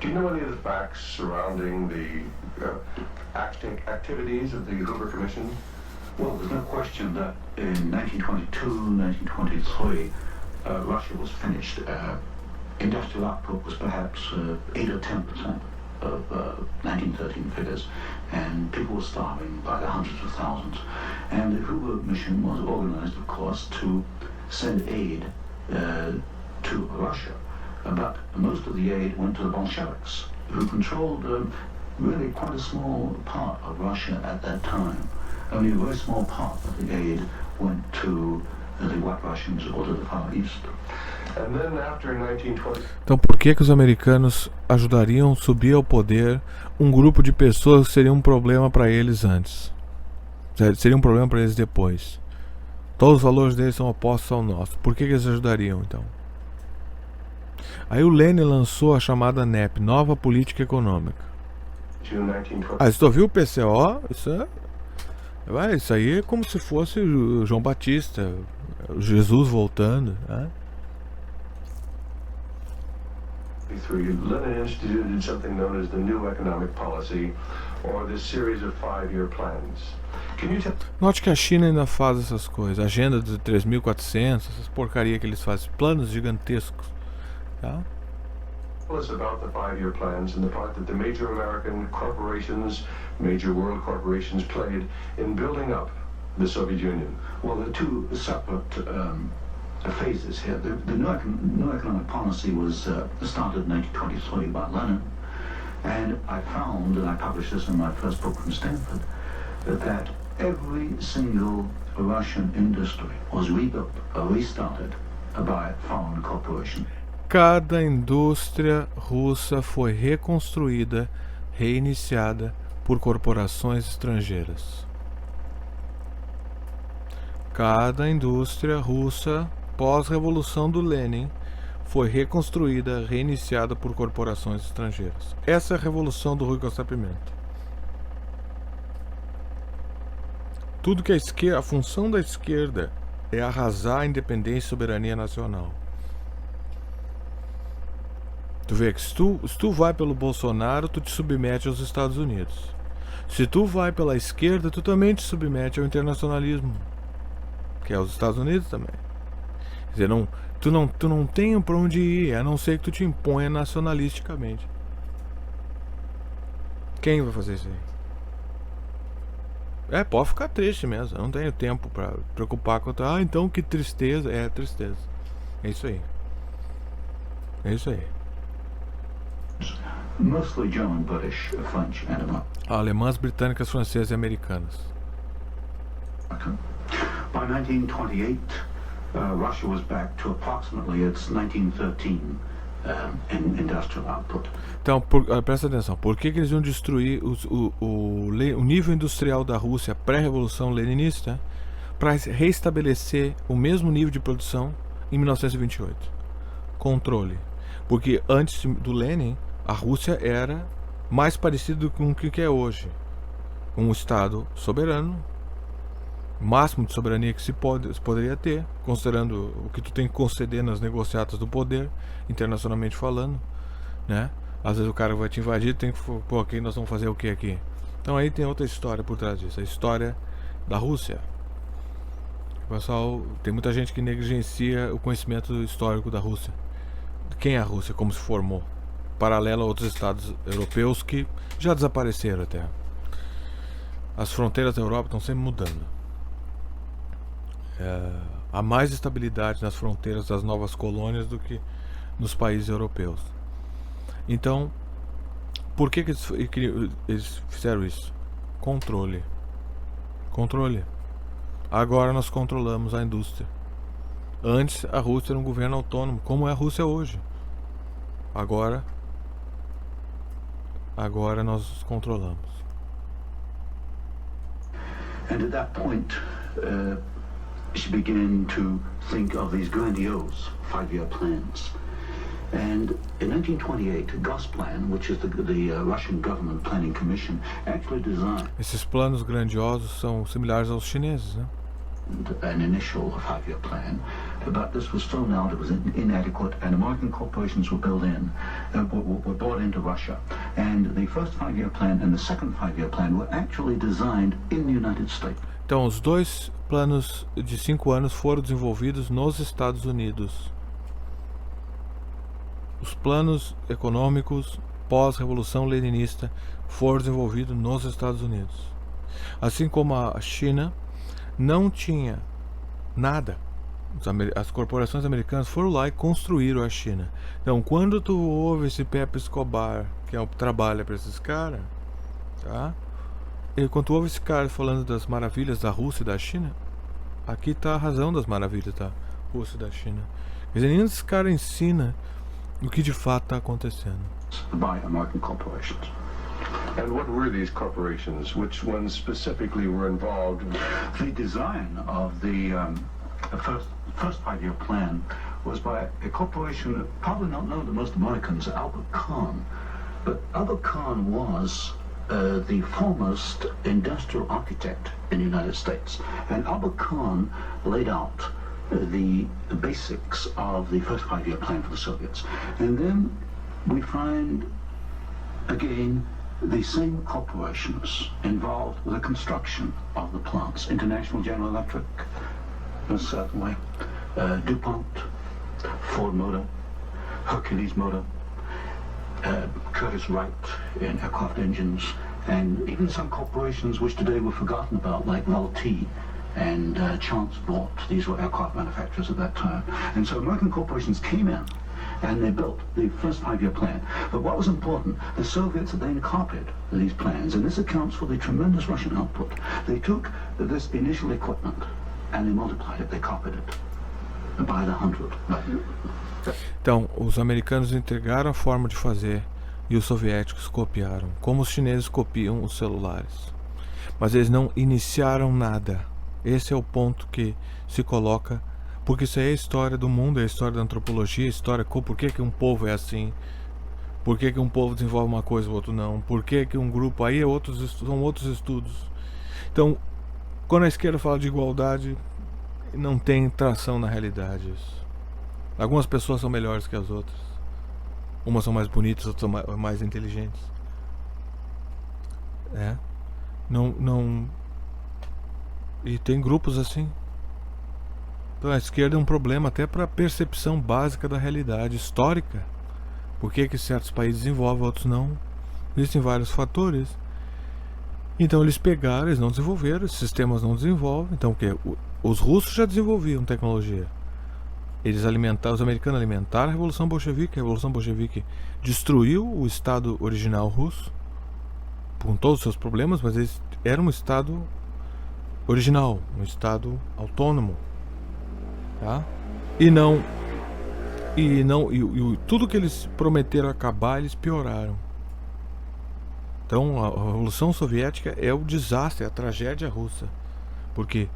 Speaker 2: Do you know any of the facts surrounding the activities of the Hoover Commission?
Speaker 3: Well, there's no question that in 1922, 1923, Russia was finished. Industrial output was perhaps 8 or 10% of 1913 figures, and people were starving by the hundreds of thousands. And the Hoover mission was organized, of course, to send aid to Russia. But most of the aid went to the Bolsheviks, who controlled really quite a small part of Russia at that time. Only a very small part of the aid went to the White Russians or to the Far East.
Speaker 2: And then after 1920...
Speaker 1: Então por que os americanos ajudariam a subir ao poder um grupo de pessoas que seria um problema para eles antes? Seria um problema para eles depois. Todos os valores deles são opostos ao nosso. Por que eles ajudariam então? Aí o Lenin lançou a chamada NEP, Nova Política Econômica. Você ouviu o PCO? Isso aí é como se fosse o João Batista, Jesus voltando, né?
Speaker 2: Lenin instituted something known as the New Economic Policy, or this series of 5-year plans.
Speaker 1: Note que a China ainda faz essas coisas, agenda de 3.400, essas porcaria que eles fazem, planos gigantescos, tá?
Speaker 2: Tell us about the 5-year plans and the part that the major American corporations, major world corporations played in building up the Soviet Union.
Speaker 3: Well, there are two separate phases here. The new economic policy was started in 1923 by Lenin, and I found, and I published this in my first book from Stanford, that every single Russian industry was rebuilt or restarted by foreign corporations.
Speaker 1: Cada indústria russa foi reconstruída, reiniciada por corporações estrangeiras. Cada indústria russa pós-revolução do Lenin foi reconstruída, reiniciada por corporações estrangeiras. Essa é a revolução do Rui Costa Pimenta. Tudo que a função da esquerda é arrasar a independência e soberania nacional. Tu vê que se tu vai pelo Bolsonaro, tu te submete aos Estados Unidos. Se tu vai pela esquerda, tu também te submete ao internacionalismo, que é os Estados Unidos também. Quer dizer, tu não tem pra onde ir, a não ser que tu te imponha nacionalisticamente. Quem vai fazer isso aí? Pode ficar triste mesmo. Eu não tenho tempo pra preocupar com... então que tristeza. É tristeza. É isso aí. É isso aí.
Speaker 3: Mostly German, British, French, and
Speaker 1: Alemãs, britânicas, francesas e americanas.
Speaker 3: By 1928, Russia was back to approximately its 1913 in industrial output.
Speaker 1: Então, presta atenção. Por que eles iam destruir o nível industrial da Rússia pré-revolução leninista para restabelecer o mesmo nível de produção em 1928? Controle. Porque antes do Lenin, a Rússia era mais parecida com o que é hoje. Um Estado soberano, máximo de soberania que se poderia ter, considerando o que tu tem que conceder nas negociatas do poder, internacionalmente falando, né? Às vezes o cara vai te invadir, tem que... Pô, aqui nós vamos fazer o que aqui? Então aí tem outra história por trás disso, a história da Rússia. O pessoal, tem muita gente que negligencia o conhecimento histórico da Rússia. Quem é a Rússia? Como se formou? Paralelo a outros estados europeus que já desapareceram até. As fronteiras da Europa estão sempre mudando. Há mais estabilidade nas fronteiras das novas colônias do que nos países europeus. Então, por que eles fizeram isso? Controle. Controle. Agora nós controlamos a indústria. Antes a Rússia era um governo autônomo, como é a Rússia hoje. Agora nós controlamos.
Speaker 3: And at that point, she began to think of these grandiose five-year plans. And in 1928, Gosplan, which is the Russian Government Planning Commission, actually designed...
Speaker 1: Esses planos grandiosos são similares aos chineses, né?
Speaker 3: An initial five-year plan, but this was thrown out. It was inadequate, and American corporations were brought into Russia. And the first five-year plan and the second five-year plan were actually designed in the United States.
Speaker 1: Então, os dois planos de 5 anos foram desenvolvidos nos Estados Unidos. Os planos econômicos pós-revolução leninista foram desenvolvidos nos Estados Unidos. Assim como a China não tinha nada. As corporações americanas foram lá e construíram a China. Então, quando tu ouve esse Pepe Escobar, que trabalha para esses caras, tá? E quando tu ouve esse cara falando das maravilhas da Rússia e da China, aqui está a razão das maravilhas da Rússia e da China. Quer dizer, nenhum desses caras ensina o que de fato está acontecendo.
Speaker 3: By American corporations.
Speaker 2: And what were these corporations? Which ones specifically were involved?
Speaker 3: The design of the first five-year plan was by a corporation probably not known to most Americans, Albert Kahn. But Albert Kahn was the foremost industrial architect in the United States. And Albert Kahn laid out the basics of the first five-year plan for the Soviets. And then we find, again, the same corporations involved with the construction of the plants. International General Electric, certainly, DuPont, Ford Motor, Hercules Motor, Curtiss-Wright in aircraft engines, and even some corporations which today were forgotten about, like Vultee and Chance Vought. These were aircraft manufacturers at that time. And so American corporations came in and they built the first five-year plan. But what was important, the Soviets then copied these plans, and this accounts for the tremendous Russian output. They took this initial equipment and they multiplied it, they copied it by the 100.
Speaker 1: Então, os americanos entregaram a forma de fazer e os soviéticos copiaram, como os chineses copiam os celulares. Mas eles não iniciaram nada. Esse é o ponto que se coloca, porque isso aí é a história do mundo, é a história da antropologia, a história por que um povo é assim, por que um povo desenvolve uma coisa e o outro não, por que um grupo, aí são outros estudos. Então, quando a esquerda fala de igualdade, não tem tração na realidade isso. Algumas pessoas são melhores que as outras, umas são mais bonitas, outras são mais inteligentes. Não. E tem grupos assim. Então a esquerda é um problema até para a percepção básica da realidade histórica. Por que certos países desenvolvem, outros não? Existem vários fatores. Então eles pegaram, eles não desenvolveram, esses sistemas não desenvolvem. Então o que? Os russos já desenvolviam tecnologia. Os americanos alimentaram a Revolução Bolchevique. A Revolução Bolchevique destruiu o Estado original russo, com todos os seus problemas, mas eles eram um Estado original, um Estado autônomo, tá? E tudo que eles prometeram acabar, eles pioraram. Então a Revolução Soviética é o desastre, é a tragédia russa, porque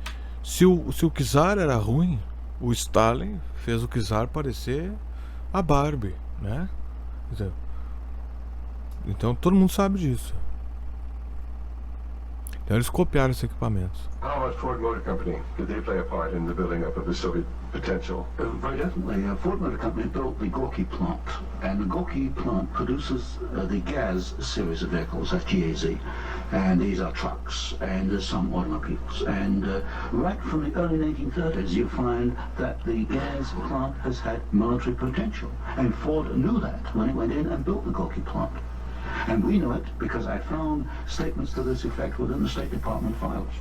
Speaker 1: se o czar era ruim, o Stalin fez o czar parecer a Barbie, né? Então todo mundo sabe disso. Então eles copiaram esses equipamentos.
Speaker 2: How about Ford Motor Company? Did they play a part in the building up of the Soviet potential?
Speaker 3: Very definitely. Ford Motor Company built the Gorky plant, and the Gorky plant produces the GAZ series of vehicles, that's GAZ, and these are trucks and some automobiles. And right from the early 1930s, you find that the GAZ plant has had military potential, and Ford knew that when it went in and built the Gorky plant. And we know it because I found statements to this effect within the State Department files.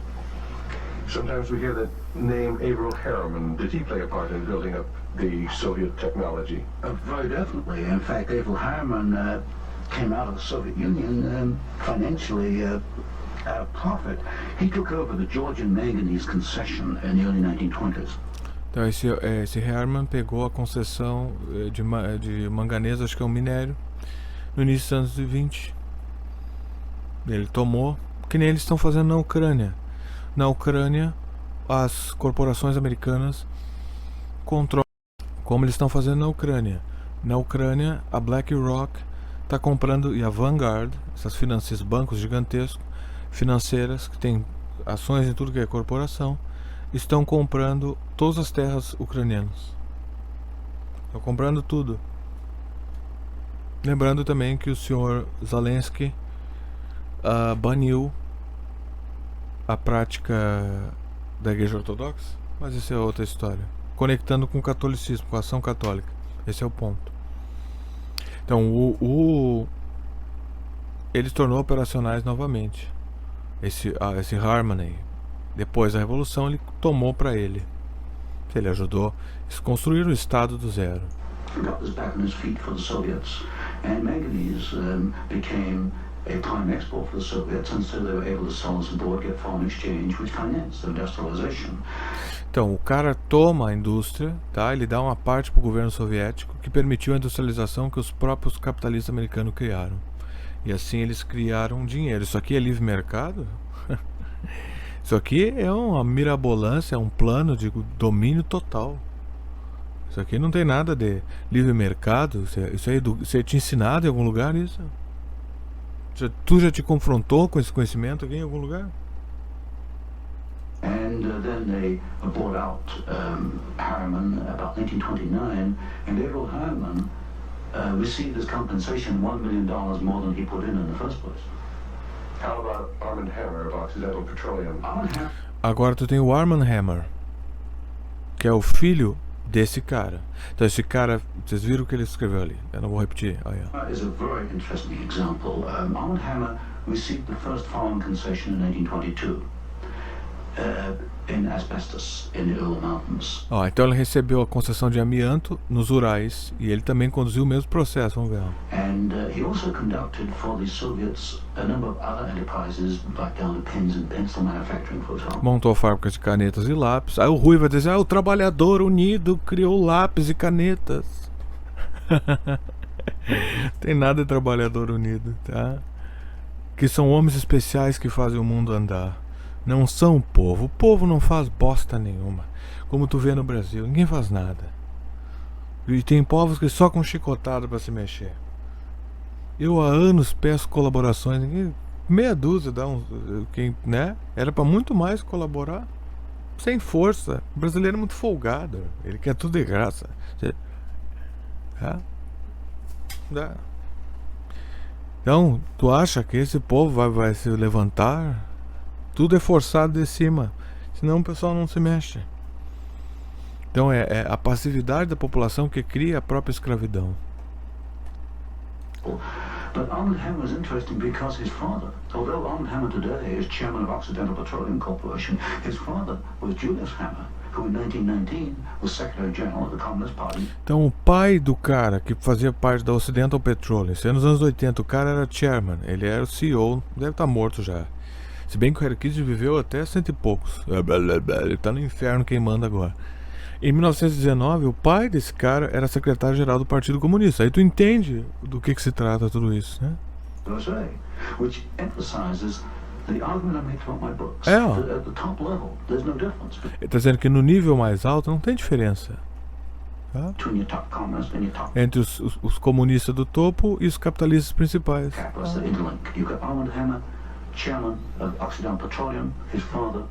Speaker 2: Sometimes we hear the name Averell Harriman. Did he play a part in building up the Soviet technology?
Speaker 3: Very definitely. In fact, Averell Harriman came out of the Soviet Union financially at a profit. He took over the Georgian manganese concession in the early 1920s.
Speaker 1: Então esse Harriman pegou a concessão de manganês, acho que é um minério, no início dos anos 20. Ele tomou, que nem eles estão fazendo na Ucrânia. Na Ucrânia, as corporações americanas controlam, como eles estão fazendo na Ucrânia. Na Ucrânia, a BlackRock está comprando, e a Vanguard, esses bancos gigantescos, financeiras, que têm ações em tudo que é corporação, estão comprando todas as terras ucranianas. Estão comprando tudo. Lembrando também que o senhor Zelensky baniu a prática da Igreja Ortodoxa, mas isso é outra história. Conectando com o catolicismo, com a ação católica. Esse é o ponto. Então, ele se tornou operacionais novamente. Esse Harmony, depois da Revolução, ele tomou para ele. Ele ajudou a construir o Estado do zero.
Speaker 3: Got us back on his feet for the Soviets, and manganese became a prime export for the Soviets, and so they were able to sell us abroad, get foreign exchange, which financed the industrialization.
Speaker 1: Então, o cara toma a indústria, tá? Ele dá uma parte para o governo soviético que permitiu a industrialização que os próprios capitalistas americanos criaram. E assim eles criaram dinheiro. Isso aqui é livre mercado? Isso aqui é uma mirabolância, é um plano de domínio total. Isso aqui não tem nada de livre mercado. Isso aí você te ensinado em algum lugar isso? Tu já te confrontou com esse conhecimento aqui em algum lugar?
Speaker 3: And then they bought out Harriman about 1929, and Averell Harriman received as compensation $1 million more than he put in the first place.
Speaker 2: How about Armand Hammer of Occidental Petroleum?
Speaker 1: Agora tu tem o Armand Hammer, que é o filho desse cara. Então esse cara, vocês viram o que ele escreveu ali? Eu não vou repetir.
Speaker 3: Is a very interesting example. Armand Hammer received the first foreign concession in 1922 in asbestos in the Ural Mountains.
Speaker 1: Então ele recebeu a concessão de amianto nos Urais e ele também conduziu o mesmo processo, vamos ver.
Speaker 3: And he also conducted for the Soviets a number of other enterprises, like down to pens and pencil manufacturing, for example.
Speaker 1: Montou fábricas de canetas e lápis. Aí o Rui vai dizer, o trabalhador unido criou lápis e canetas. Tem nada de trabalhador unido, tá? Que são homens especiais que fazem o mundo andar. Não são o povo. O povo não faz bosta nenhuma. Como tu vê no Brasil, ninguém faz nada. E tem povos que só com chicotada para se mexer. Eu há anos peço colaborações, ninguém, meia dúzia dá quem, né? Era para muito mais colaborar. Sem força. O brasileiro é muito folgado. Ele quer tudo de graça. Dá. Então, tu acha que esse povo vai se levantar? Tudo é forçado de cima. Senão o pessoal não se mexe. Então é a passividade da população que cria a própria escravidão.
Speaker 3: But Arnold Hammer is interesting because his father, although Arnold Hammer today is chairman of Occidental Petroleum Corporation, his father was Julius Hammer, who in 1919 was Secretary General of the Communist Party.
Speaker 1: Então o pai do cara que fazia parte da Occidental Petroleum, isso é nos anos 80, o cara era chairman, ele era o CEO, deve estar morto já. Se bem que o Harry Kissinger viveu até 100 e poucos. Ele tá no inferno queimando agora. Em 1919, o pai desse cara era secretário-geral do Partido Comunista. Aí tu entende do que se trata tudo isso, né?
Speaker 3: Which emphasizes the argument I make throughout my books.
Speaker 1: É.
Speaker 3: At the top level, there's no difference
Speaker 1: Ele está dizendo que no nível mais alto não tem diferença, tá?
Speaker 3: between your top communists and your top
Speaker 1: Entre os comunistas do topo e os capitalistas principais.
Speaker 3: capitalists that interlink. You've got Arnold Hammer, chairman of Occidental Petroleum. His father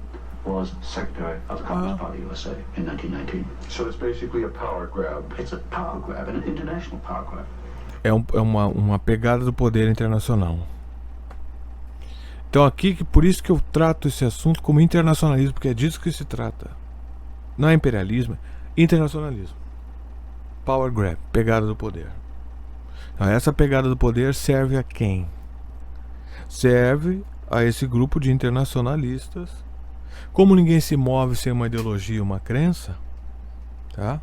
Speaker 3: was secretary of the Communist Party USA in 1919.
Speaker 2: So it's basically a power grab.
Speaker 3: It's a power grab, an international power grab.
Speaker 1: É uma pegada do poder internacional. Então aqui, por isso que eu trato esse assunto como internacionalismo, porque é disso que se trata. Não é imperialismo, é internacionalismo. Power grab, pegada do poder. Então, essa pegada do poder serve a quem? Serve a esse grupo de internacionalistas. Como ninguém se move sem uma ideologia, uma crença, tá?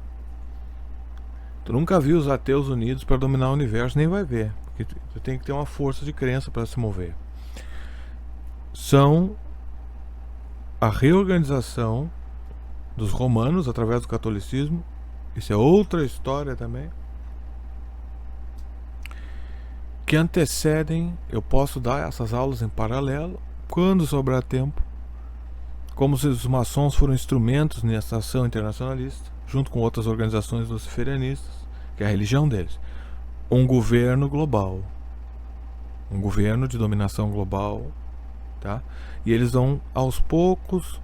Speaker 1: Tu nunca viu os ateus unidos para dominar o universo, nem vai ver, porque tu tem que ter uma força de crença para se mover. São a reorganização dos romanos através do catolicismo. Isso é outra história também, que antecedem. Eu posso dar essas aulas em paralelo quando sobrar tempo, como se os maçons foram instrumentos nessa ação internacionalista, junto com outras organizações luciferianistas, que é a religião deles. Um governo global, um governo de dominação global, tá? E eles vão aos poucos.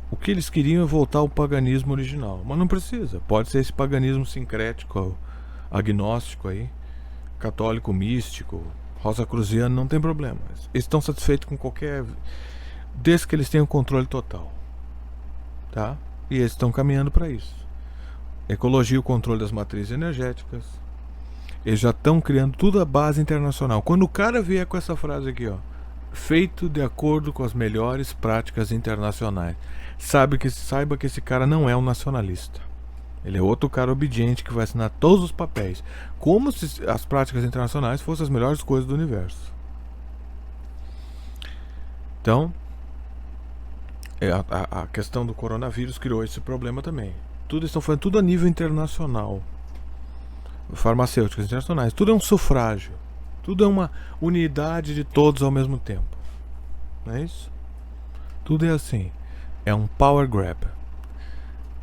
Speaker 1: O que eles queriam é voltar ao paganismo original, mas não precisa. Pode ser esse paganismo sincrético, agnóstico aí, católico místico, rosacruziano, não tem problema. Eles estão satisfeitos com qualquer, desde que eles tenham controle total, tá? E eles estão caminhando para isso. Ecologia, o controle das matrizes energéticas. Eles já estão criando tudo a base internacional. Quando o cara vier com essa frase aqui, ó, feito de acordo com as melhores práticas internacionais, saiba que esse cara não é um nacionalista. Ele é outro cara obediente que vai assinar todos os papéis, como se as práticas internacionais fossem as melhores coisas do universo. Então, a questão do coronavírus criou esse problema também. Tudo estão fazendo tudo a nível internacional. Farmacêuticas internacionais, tudo é um sufrágio. Tudo é uma unidade de todos ao mesmo tempo. Não é isso? Tudo é assim. É um power grab.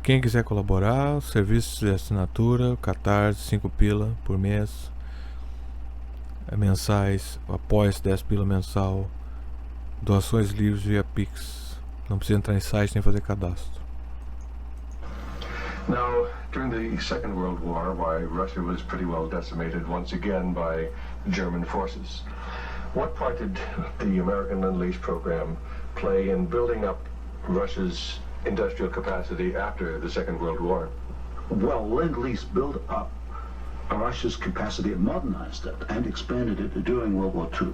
Speaker 1: Quem quiser colaborar, serviços de assinatura, Catarse, 5 pila por mês, mensais, apoia-se 10 pila mensal, doações livres via Pix. Não precisa entrar em site nem fazer cadastro.
Speaker 2: Now, during the Second World War, why Russia was pretty well decimated once again by German forces. What part did the American Lend-Lease program play in building up Russia's industrial capacity after the Second World War?
Speaker 3: Well, Lend-Lease built up Russia's capacity, modernized it, and expanded it during World War II.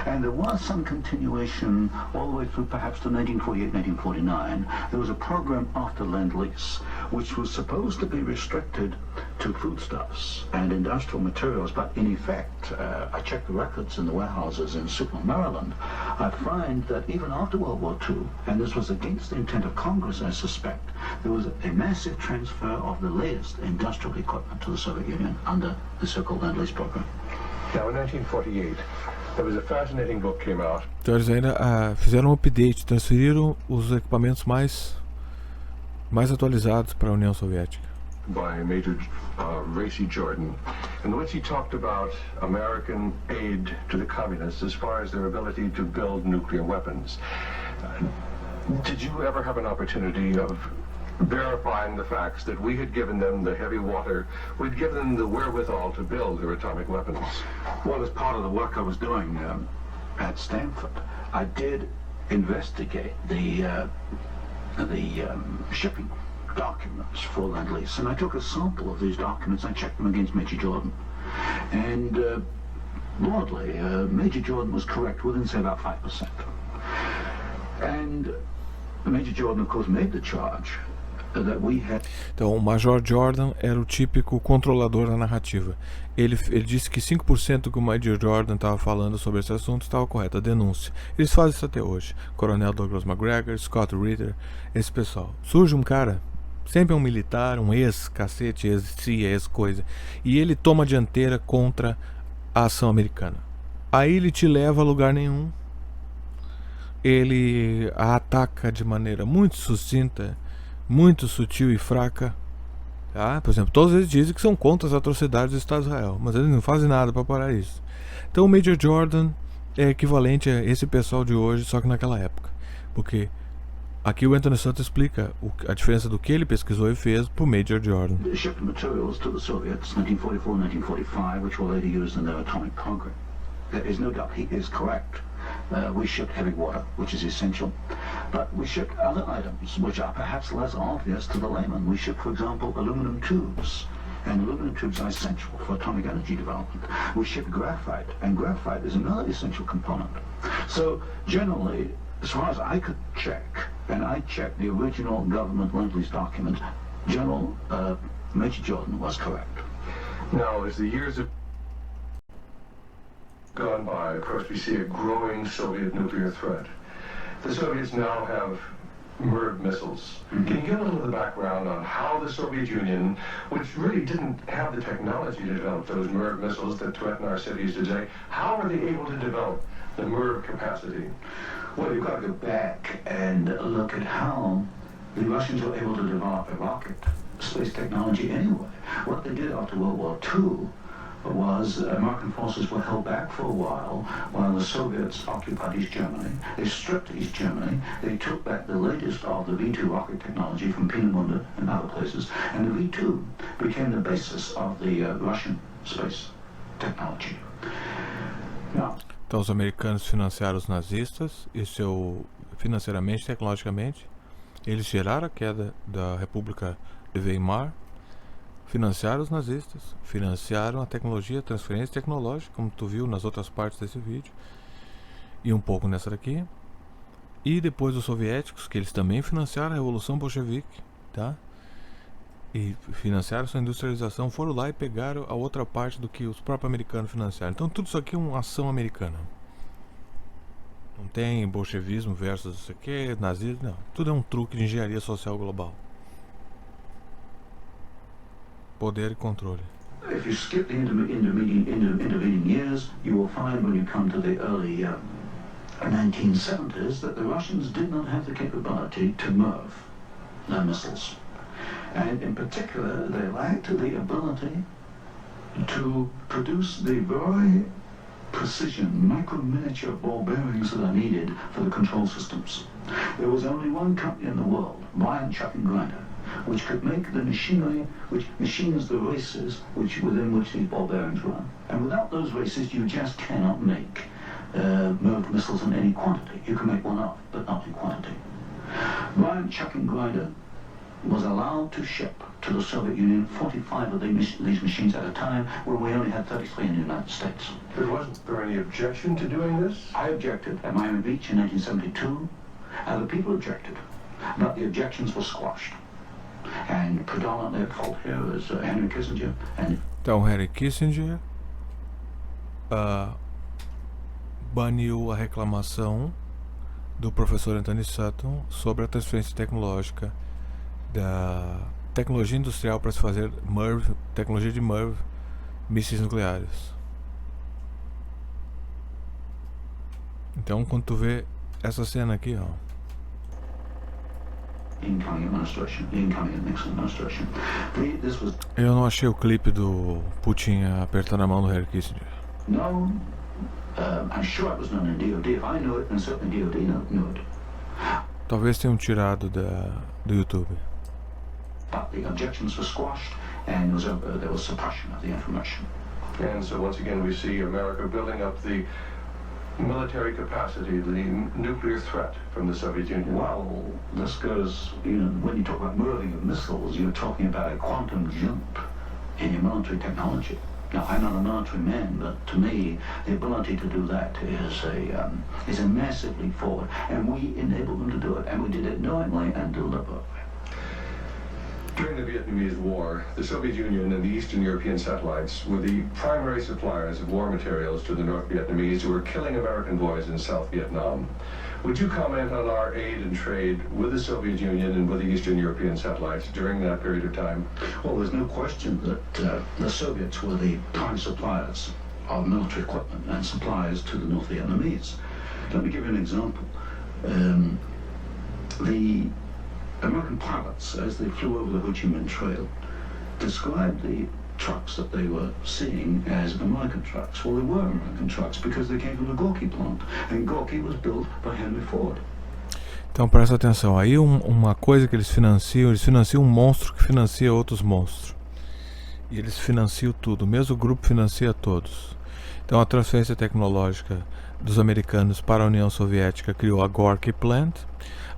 Speaker 3: And there was some continuation all the way through perhaps to 1948, 1949. There was a program after Lend-Lease, which was supposed to be restricted to foodstuffs and industrial materials, but in effect, I checked the records in the warehouses in Sycamore, Maryland, I find that even after World War II, and this was against the intent of Congress, I suspect, there was a massive transfer of the latest industrial equipment to the Soviet Union under the so-called Lend-Lease program.
Speaker 2: Now, in 1948, there was a fascinating book came out.
Speaker 1: Então eles ainda fizeram um update, transferiram os equipamentos mais atualizados para a União Soviética.
Speaker 2: By Major Racy Jordan, in which he talked about American aid to the communists as far as their ability to build nuclear weapons. Did you ever have an opportunity of verifying the facts that we had given them the heavy water, we'd given them the wherewithal to build their atomic weapons?
Speaker 3: Well, as part of the work I was doing at Stanford, I did investigate the shipping documents for Lend-Lease, and I took a sample of these documents. I checked them against Major Jordan, and broadly, Major Jordan was correct within, say, about 5%. And Major Jordan, of course, made the charge that we had.
Speaker 1: Então, o Major Jordan era o típico controlador da narrativa. Ele disse que 5% que o Major Jordan estava falando sobre esse assunto estava correto, a denúncia. Eles fazem isso até hoje. Coronel Douglas MacGregor, Scott Ritter, esse pessoal. Surge um cara, sempre é um militar, um ex-cacete, ex-CIA, ex-coisa, e ele toma a dianteira contra a ação americana. Aí ele te leva a lugar nenhum. Ele a ataca de maneira muito sucinta, muito sutil e fraca. Tá? Por exemplo, todos eles dizem que são contra as atrocidades do Estado de Israel, mas eles não fazem nada para parar isso. Então o Major Jordan é equivalente a esse pessoal de hoje, só que naquela época. Porque aqui o Anthony Santos explica a diferença do que ele pesquisou e fez para o Major Jordan.
Speaker 3: Shipped materials to the Soviets, 1944 and 1945, which were later used in their atomic program. There is no doubt he is correct. We shipped heavy water, which is essential, but we shipped other items which are perhaps less obvious to the layman. We shipped, for example, aluminum tubes, and aluminum tubes are essential for atomic energy development. We shipped graphite, and graphite is another essential component. So generally, as far as I could check, and I checked the original government Lend-Lease document, General Major Jordan was correct.
Speaker 2: Now, as the years have gone by, of course, we see a growing Soviet nuclear threat. The Soviets now have MIRV missiles. Can you give a little of the background on how the Soviet Union, which really didn't have the technology to develop those MIRV missiles that threaten our cities today, how are they able to develop the MIRV capacity?
Speaker 3: Well, you've got to go back and look at how the Russians were able to develop a rocket space technology anyway. What they did after World War II was American forces were held back for a while the Soviets occupied East Germany. They stripped East Germany. They took back the latest of the V-2 rocket technology from Peenemünde and other places, and the V-2 became the basis of the Russian space technology. Now,
Speaker 1: então os americanos financiaram os nazistas, financeiramente, tecnologicamente. Eles geraram a queda da República de Weimar, financiaram os nazistas, financiaram a tecnologia, a transferência tecnológica, como tu viu nas outras partes desse vídeo, e um pouco nessa daqui. E depois os soviéticos, que eles também financiaram a Revolução Bolchevique, tá? E financiaram sua industrialização, foram lá e pegaram a outra parte do que os próprios americanos financiaram. Então tudo isso aqui é uma ação americana. Não tem bolchevismo versus isso aqui, nazismo, não. Tudo é um truque de engenharia social global. Poder e controle.
Speaker 3: if you skip the intervening years, you will find when you come to the early 1970s that the Russians did not have the capability to MIRV their missiles. And in particular, they lacked the ability to produce the very precision, micro-miniature ball bearings that are needed for the control systems. There was only one company in the world, Bryant Chuck and Grinder, which could make the machinery which machines the races within which these ball bearings run. And without those races, you just cannot make MIRV missiles in any quantity. You can make one up, but not in quantity. Bryant Chuck and Grinder was allowed to ship to the Soviet Union 45 of these machines at a time, when we only had 33 in the United States.
Speaker 2: There wasn't there any objection to doing this?
Speaker 3: I objected at Miami Beach in 1972. Other people objected, but the objections were squashed. And predominantly at fault here is Henry Kissinger.
Speaker 1: Então, Henry Kissinger baniu a reclamação do professor Anthony Sutton sobre a transferência tecnológica da tecnologia industrial para se fazer MIRV, tecnologia de MIRV, mísseis nucleares. Então quando tu vê essa cena aqui, ó,
Speaker 3: incoming administration, the incoming Nixon administration. This was
Speaker 1: eu não achei o clipe do Putin apertando a mão do Henry Kissinger.
Speaker 3: known. I'm sure it was known in DOD. If I knew it, then certainly DOD knew it.
Speaker 1: Talvez tenham tirado do YouTube.
Speaker 3: But the objections were squashed, and there was suppression of the information.
Speaker 2: And so once again we see America building up the military capacity, the nuclear threat from the Soviet Union.
Speaker 3: Well, this goes, when you talk about moving of missiles, you're talking about a quantum jump in your military technology. Now, I'm not a military man, but to me, the ability to do that is a massive leap forward, and we enabled them to do it, and we did it knowingly and deliberately.
Speaker 2: During the Vietnamese War, the Soviet Union and the Eastern European satellites were the primary suppliers of war materials to the North Vietnamese who were killing American boys in South Vietnam. Would you comment on our aid and trade with the Soviet Union and with the Eastern European satellites during that period of time?
Speaker 3: Well, there's no question that the Soviets were the prime suppliers of military equipment and supplies to the North Vietnamese. Let me give you an example. The American pilots, as they flew over the Ho Chi Minh Trail, described the trucks that they were seeing as American trucks. Well, they were American trucks because they came from the Gorky plant, and Gorky was built by Henry Ford.
Speaker 1: Então presta atenção, aí uma coisa que eles financiam um monstro que financia outros monstros. E eles financiam tudo, o mesmo grupo financia todos. Então a transferência tecnológica dos americanos para a União Soviética criou a Gorky Plant.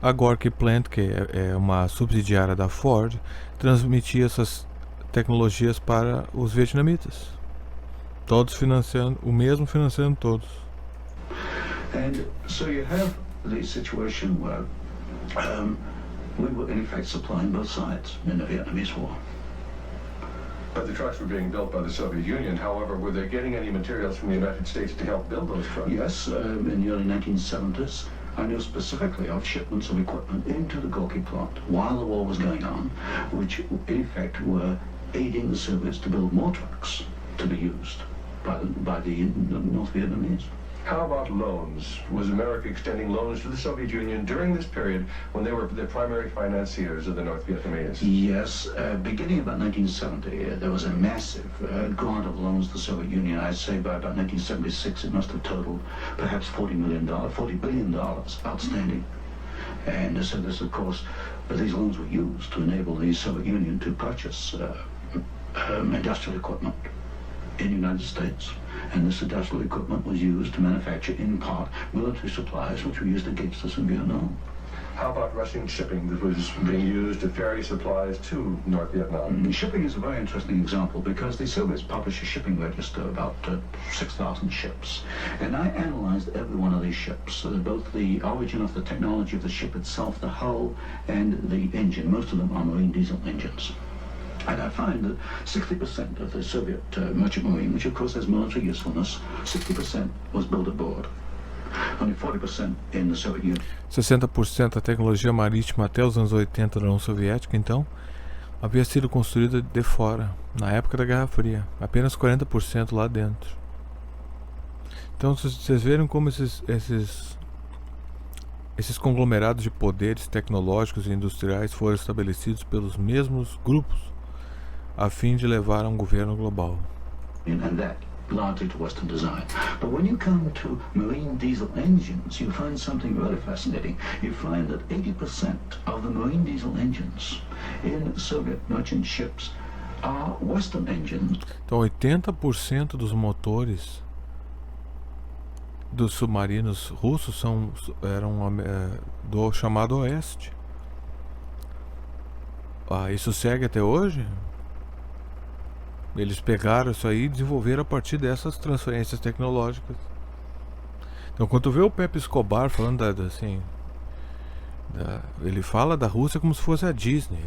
Speaker 1: A Gorky Plant, que é uma subsidiária da Ford, transmitia essas tecnologias para os vietnamitas. Todos financiando, o mesmo financiando todos.
Speaker 3: And so you have the situation where we were in effect supplying both sides in the Vietnamese War.
Speaker 2: But the trucks were being built by the Soviet Union. However, were they getting any materials from the United States to help build those trucks?
Speaker 3: Yes, in the early 1970s, I know specifically of shipments of equipment into the Gorky plant while the war was going on, which in effect were aiding the Soviets to build more trucks to be used by the North Vietnamese.
Speaker 2: How about loans? Was America extending loans to the Soviet Union during this period when they were the primary financiers of the North Vietnamese?
Speaker 3: Yes, beginning about 1970, there was a massive grant of loans to the Soviet Union. I'd say by about 1976, it must have totaled perhaps $40 billion outstanding. And so this, of course, these loans were used to enable the Soviet Union to purchase industrial equipment in the United States. And this industrial equipment was used to manufacture, in part, military supplies which were used against us in Vietnam.
Speaker 2: How about Russian shipping that was being used to ferry supplies to North Vietnam?
Speaker 3: Shipping is a very interesting example because the Soviets published a shipping register about 6,000 ships. And I analyzed every one of these ships, both the origin of the technology of the ship itself, the hull, and the engine. Most of them are marine diesel engines. And I find that 60% of the Soviet merchant marine, which of course has military usefulness, 60% was built aboard. Only 40% in the Soviet Union.
Speaker 1: 60% da tecnologia marítima até os anos 80 da União Soviética, então, havia sido construída de fora, na época da Guerra Fria. Apenas 40% lá dentro. Então, vocês verem como esses conglomerados de poderes tecnológicos e industriais foram estabelecidos pelos mesmos grupos a fim de levar a um governo global.
Speaker 3: And that largely to Western design. But when you come to marine diesel engines, you find something really fascinating. You find that 80% of the marine diesel engines in Soviet merchant ships are Western engines.
Speaker 1: Então 80% dos motores dos submarinos russos eram do chamado Oeste. Isso segue até hoje? Eles pegaram isso aí e desenvolveram a partir dessas transferências tecnológicas. Então quando tu vê o Pepe Escobar falando ele fala da Rússia como se fosse a Disney.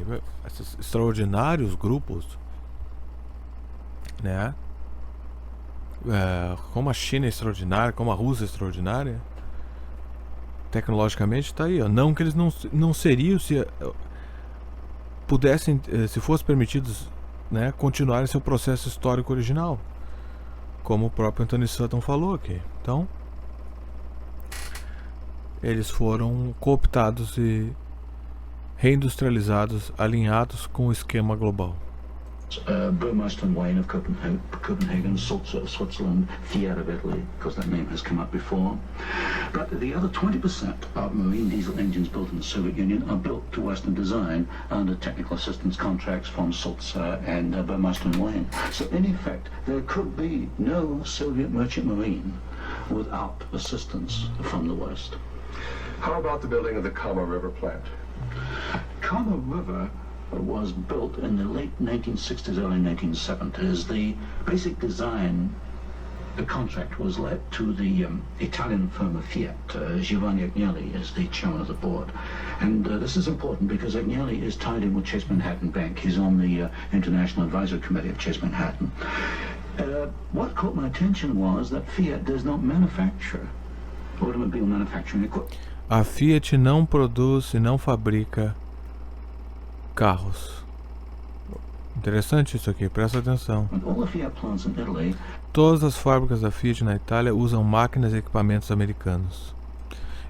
Speaker 1: Esses extraordinários grupos, né? Como a China é extraordinária, como a Rússia é extraordinária. Tecnologicamente está aí, ó. Não que eles não seriam se pudessem, se fossem permitidos, né, continuarem seu processo histórico original, como o próprio Anthony Sutton falou aqui. Então, eles foram cooptados e reindustrializados, alinhados com o esquema global.
Speaker 3: Burmeister & Wain of Copenhagen, Sulzer of Switzerland, Fiat of Italy, because that name has come up before. But the other 20% of marine diesel engines built in the Soviet Union are built to Western design under technical assistance contracts from Sulzer and Burmeister & Wain. So in effect, there could be no Soviet merchant marine without assistance from the West.
Speaker 2: How about the building of the Kama River plant?
Speaker 3: Kama River was built in the late 1960s, early 1970s. The basic design, the contract was let to the Italian firm of Fiat. Giovanni Agnelli is the chairman of the board. And this is important because Agnelli is tied in with Chase Manhattan Bank. He's on the International Advisory Committee of Chase Manhattan. What caught my attention was that Fiat does not manufacture automobile manufacturing equipment.
Speaker 1: A Fiat não produz e não fabrica carros. Interessante isso aqui, presta atenção.
Speaker 3: All the Fiat plants in Italy,
Speaker 1: Todas as fábricas da Fiat na Itália usam máquinas e equipamentos americanos.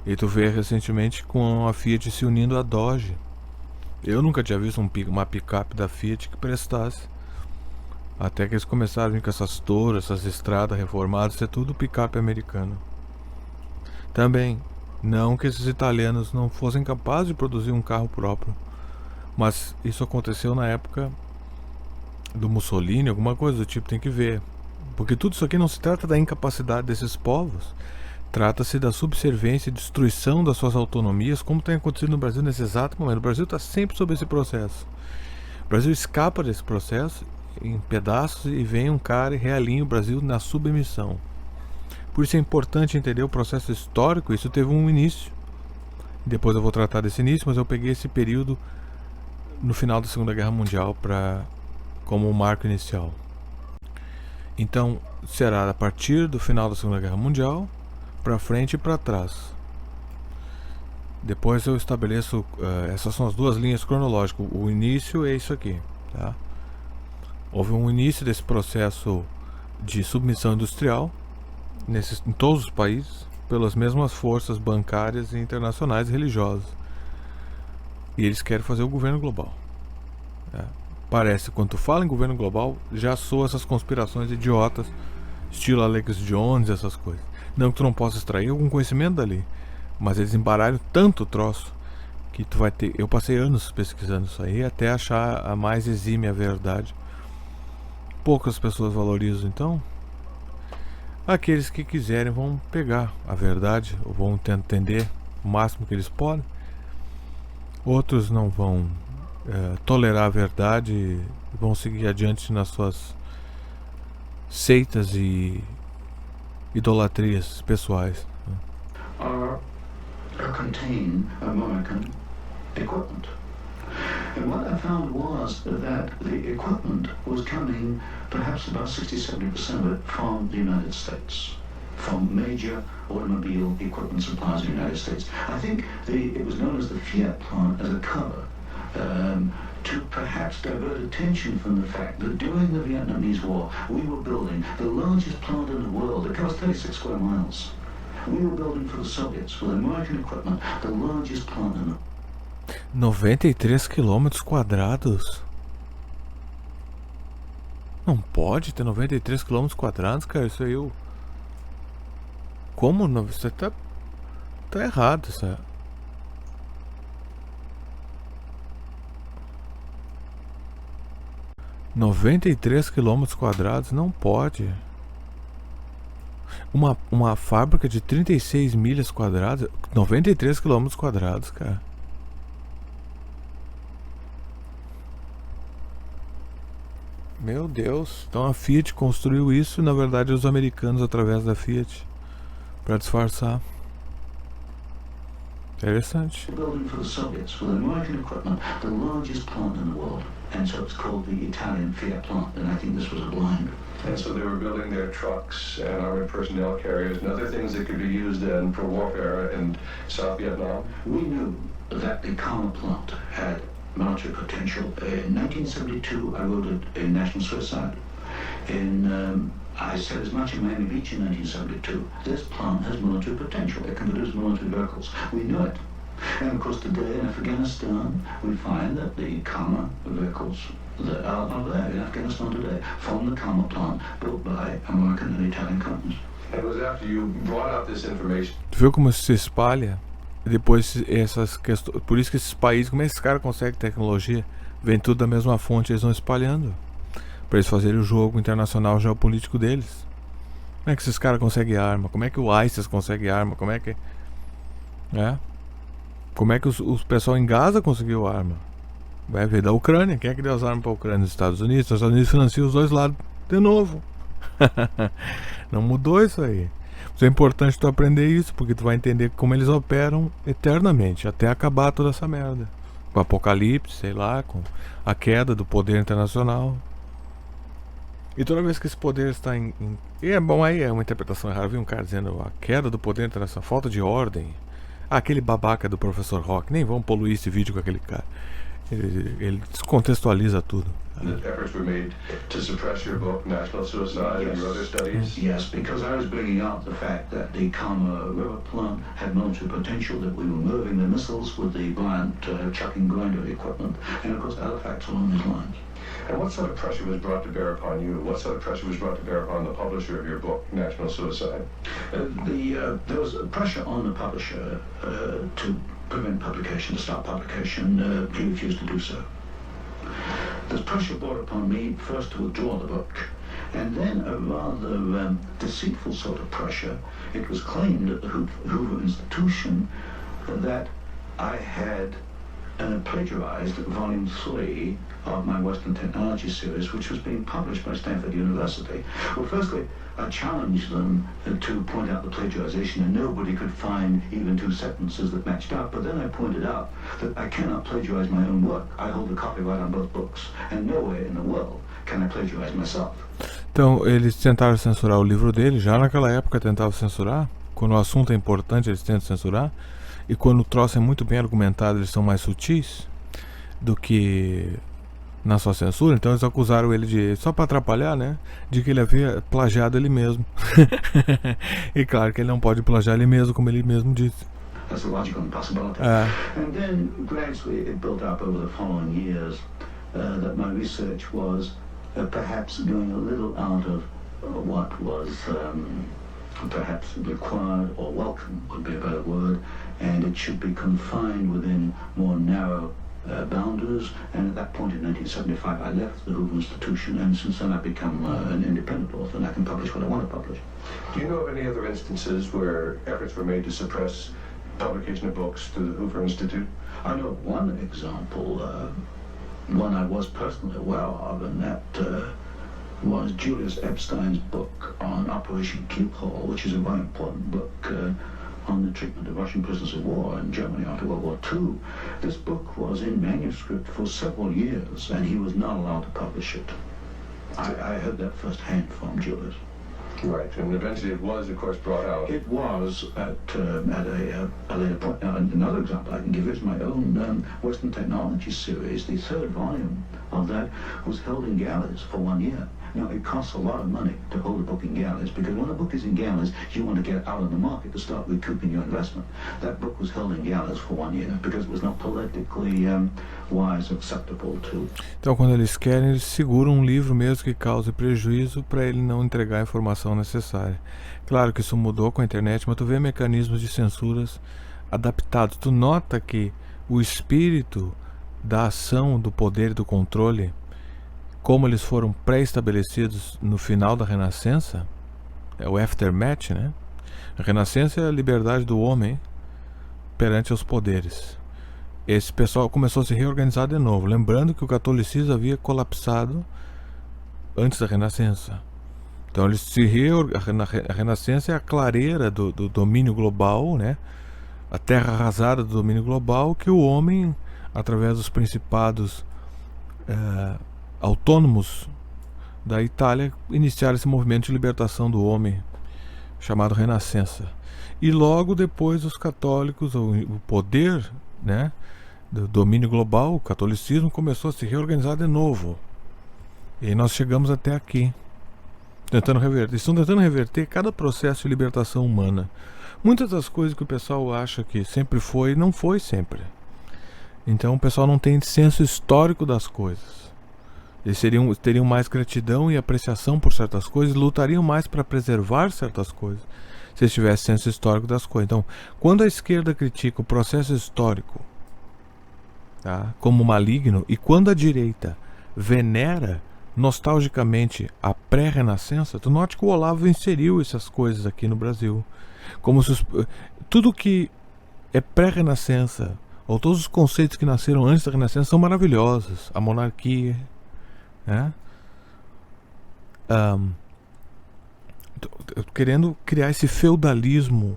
Speaker 1: E tu vê recentemente com a Fiat se unindo à Dodge. Eu nunca tinha visto uma picape da Fiat que prestasse. Até que eles começaram a vir com essas touras, essas estradas reformadas, isso é tudo picape americano. Também, não que esses italianos não fossem capazes de produzir um carro próprio. Mas isso aconteceu na época do Mussolini, alguma coisa do tipo, tem que ver. Porque tudo isso aqui não se trata da incapacidade desses povos. Trata-se da subserviência e destruição das suas autonomias, como tem acontecido no Brasil nesse exato momento. O Brasil está sempre sob esse processo. O Brasil escapa desse processo em pedaços e vem um cara e realinha o Brasil na submissão. Por isso é importante entender o processo histórico. Isso teve um início. Depois eu vou tratar desse início, mas eu peguei esse período no final da Segunda Guerra Mundial como um marco inicial. Então será a partir do final da Segunda Guerra Mundial para frente e para trás. Depois eu estabeleço essas são as duas linhas cronológicas. O início é isso aqui, tá? Houve um início desse processo de submissão industrial em todos os países pelas mesmas forças bancárias e internacionais e religiosas. E eles querem fazer o governo global. Parece, quando tu fala em governo global, já soa essas conspirações idiotas, estilo Alex Jones, essas coisas. Não que tu não possa extrair algum conhecimento dali, mas eles embaralham tanto o troço que tu vai ter. Eu passei anos pesquisando isso aí até achar a mais exímia verdade. Poucas pessoas valorizam, então aqueles que quiserem vão pegar a verdade, ou vão entender o máximo que eles podem. Outros não vão tolerar a verdade e vão seguir adiante nas suas seitas e idolatrias pessoais.
Speaker 3: contain American equipment. And what I found was that the equipment was coming, perhaps about 60-70% of it, from the United States, from major automobile equipment suppliers in the United States. I think it was known as the Fiat plant as a cover to perhaps divert attention from the fact that during the Vietnamese War, we were building the largest plant in the world. It covers 36 square miles. We were building for the Soviets, with American equipment, the largest plant in the world.
Speaker 1: 93 quilômetros quadrados? Não pode ter 93 quilômetros quadrados, cara. Isso aí eu... Como? Você tá errado, sabe? ...93 quilômetros quadrados não pode. Uma fábrica de 36 milhas quadradas... 93 quilômetros quadrados, cara. Meu Deus. Então a Fiat construiu isso e na verdade os americanos através da Fiat para disfarçar. Interessante.
Speaker 3: Building for the Soviets with American equipment, the largest plant in the world, and so it's called the Italian Fiat plant, and I think this was a blind.
Speaker 2: And so they were building their trucks and armored personnel carriers and other things that could be used then for warfare in South Vietnam.
Speaker 3: We knew that the Kama plant had military potential. In 1972, I wrote it in National Suicide. I said as much in Miami Beach in 1972. This plant has military potential. It can produce military vehicles. We knew it. And of course today in Afghanistan, we find that the Kama vehicles that are there in Afghanistan today from the Kama plant built by American and Italian companies.
Speaker 2: And it was after you brought out this information.
Speaker 1: Tu viu como isso se espalha? E depois essas questões. Por isso que esses países, como é que esses caras conseguem tecnologia? Vem tudo da mesma fonte, eles vão espalhando. Pra eles fazerem o jogo internacional geopolítico deles. Como é que esses caras conseguem arma? Como é que o ISIS consegue arma? Como é que. Como é que os pessoal em Gaza conseguiu arma? Vai ver da Ucrânia. Quem é que deu as armas pra Ucrânia? Os Estados Unidos. Os Estados Unidos financiam os dois lados de novo. Não mudou isso aí. Mas é importante tu aprender isso, porque tu vai entender como eles operam eternamente, até acabar toda essa merda. Com o apocalipse, sei lá, com a queda do poder internacional. E toda vez que esse poder está em... E é bom, aí é uma interpretação errada. Vi um cara dizendo a queda do poder internacional, falta de ordem. Aquele babaca do professor Rock. Nem vamos poluir esse vídeo com aquele cara. Ele descontextualiza tudo.
Speaker 2: Efforts were made to suppress your book, National Suicide, and your other studies?
Speaker 3: Yes, because I was bringing out the fact that the Kama River plant had military potential, that we were moving the missiles with the Bryant chucking grinder equipment, and of course other facts along these lines.
Speaker 2: And what sort of pressure was brought to bear upon you? What sort of pressure was brought to bear upon the publisher of your book, National Suicide?
Speaker 3: There was pressure on the publisher to prevent publication, to stop publication. He refused to do so. There's pressure brought upon me first to withdraw the book, and then a rather deceitful sort of pressure. It was claimed at the Hoover Institution that I had plagiarized volume 3 of my Western Technology series, which was being published by Stanford University. Well, firstly, I challenged them to point out the plagiarization, and nobody could find even 2 sentences that matched up. But then I pointed out that I cannot plagiarize my own work. I hold the copyright on both books, and nowhere in the world can I plagiarize myself.
Speaker 1: Então, eles tentaram censurar o livro dele, já naquela época tentavam censurar. Quando o assunto é importante, eles tentam censurar. E quando o troço é muito bem argumentado, eles são mais sutis do que na sua censura. Então eles acusaram ele de, só para atrapalhar, né, de que ele havia plagiado ele mesmo. E claro que ele não pode plagiar ele mesmo, como ele mesmo disse.
Speaker 3: That's a logical impossibility. And then gradually it built up over the following years that my research was perhaps going a little out of what was perhaps required or welcome would be a better word, and it should be confined within more narrow boundaries. And at that point in 1975 I left the Hoover Institution, and since then I've become an independent author, and I can publish what I want to publish.
Speaker 2: Do you know of any other instances where efforts were made to suppress publication of books through the Hoover Institute?
Speaker 3: I know of one example, one I was personally aware of, and that was Julius Epstein's book on Operation Keyhole, which is a very important book on the treatment of Russian prisoners of war in Germany after World War II. This book was in manuscript for several years, and he was not allowed to publish it. I heard that firsthand from Julius.
Speaker 2: Right, and eventually it was, of course, brought out.
Speaker 3: It was at a later point. Now, another example I can give is my own Western Technology series. The 3rd volume of that was held in galleys for 1 year. Now, it costs a lot of money to hold a book in galleys, because when a book is in galleys, you want to get it out on the market to start recouping your investment. That book was held in galleys for 1 year because it was not politically wise, acceptable to.
Speaker 1: Então, quando eles querem, eles seguram um livro mesmo que cause prejuízo para ele não entregar a informação necessária. Claro que isso mudou com a internet, mas tu vê mecanismos de censuras adaptados. Tu nota que o espírito da ação, do poder e do controle, como eles foram pré-estabelecidos no final da Renascença, é o aftermath, né? A Renascença é a liberdade do homem perante os poderes. Esse pessoal começou a se reorganizar de novo, lembrando que o catolicismo havia colapsado antes da Renascença. Então eles se a Renascença é a clareira do domínio global, né? A terra arrasada do domínio global, que o homem, através dos principados autônomos da Itália, iniciaram esse movimento de libertação do homem, chamado Renascença. E logo depois os católicos, o poder, né, do domínio global, o catolicismo, começou a se reorganizar de novo. E nós chegamos até aqui. Tentando reverter. Estão tentando reverter cada processo de libertação humana. Muitas das coisas que o pessoal acha que sempre foi, não foi sempre. Então o pessoal não tem senso histórico das coisas. Eles teriam mais gratidão e apreciação por certas coisas, lutariam mais para preservar certas coisas, se eles tivessem senso histórico das coisas. Então, quando a esquerda critica o processo histórico, tá, como maligno, e quando a direita venera nostalgicamente a pré-renascença, tu note que o Olavo inseriu essas coisas aqui no Brasil. Como se tudo que é pré-renascença, ou todos os conceitos que nasceram antes da renascença são maravilhosos. A monarquia, né? Querendo criar esse feudalismo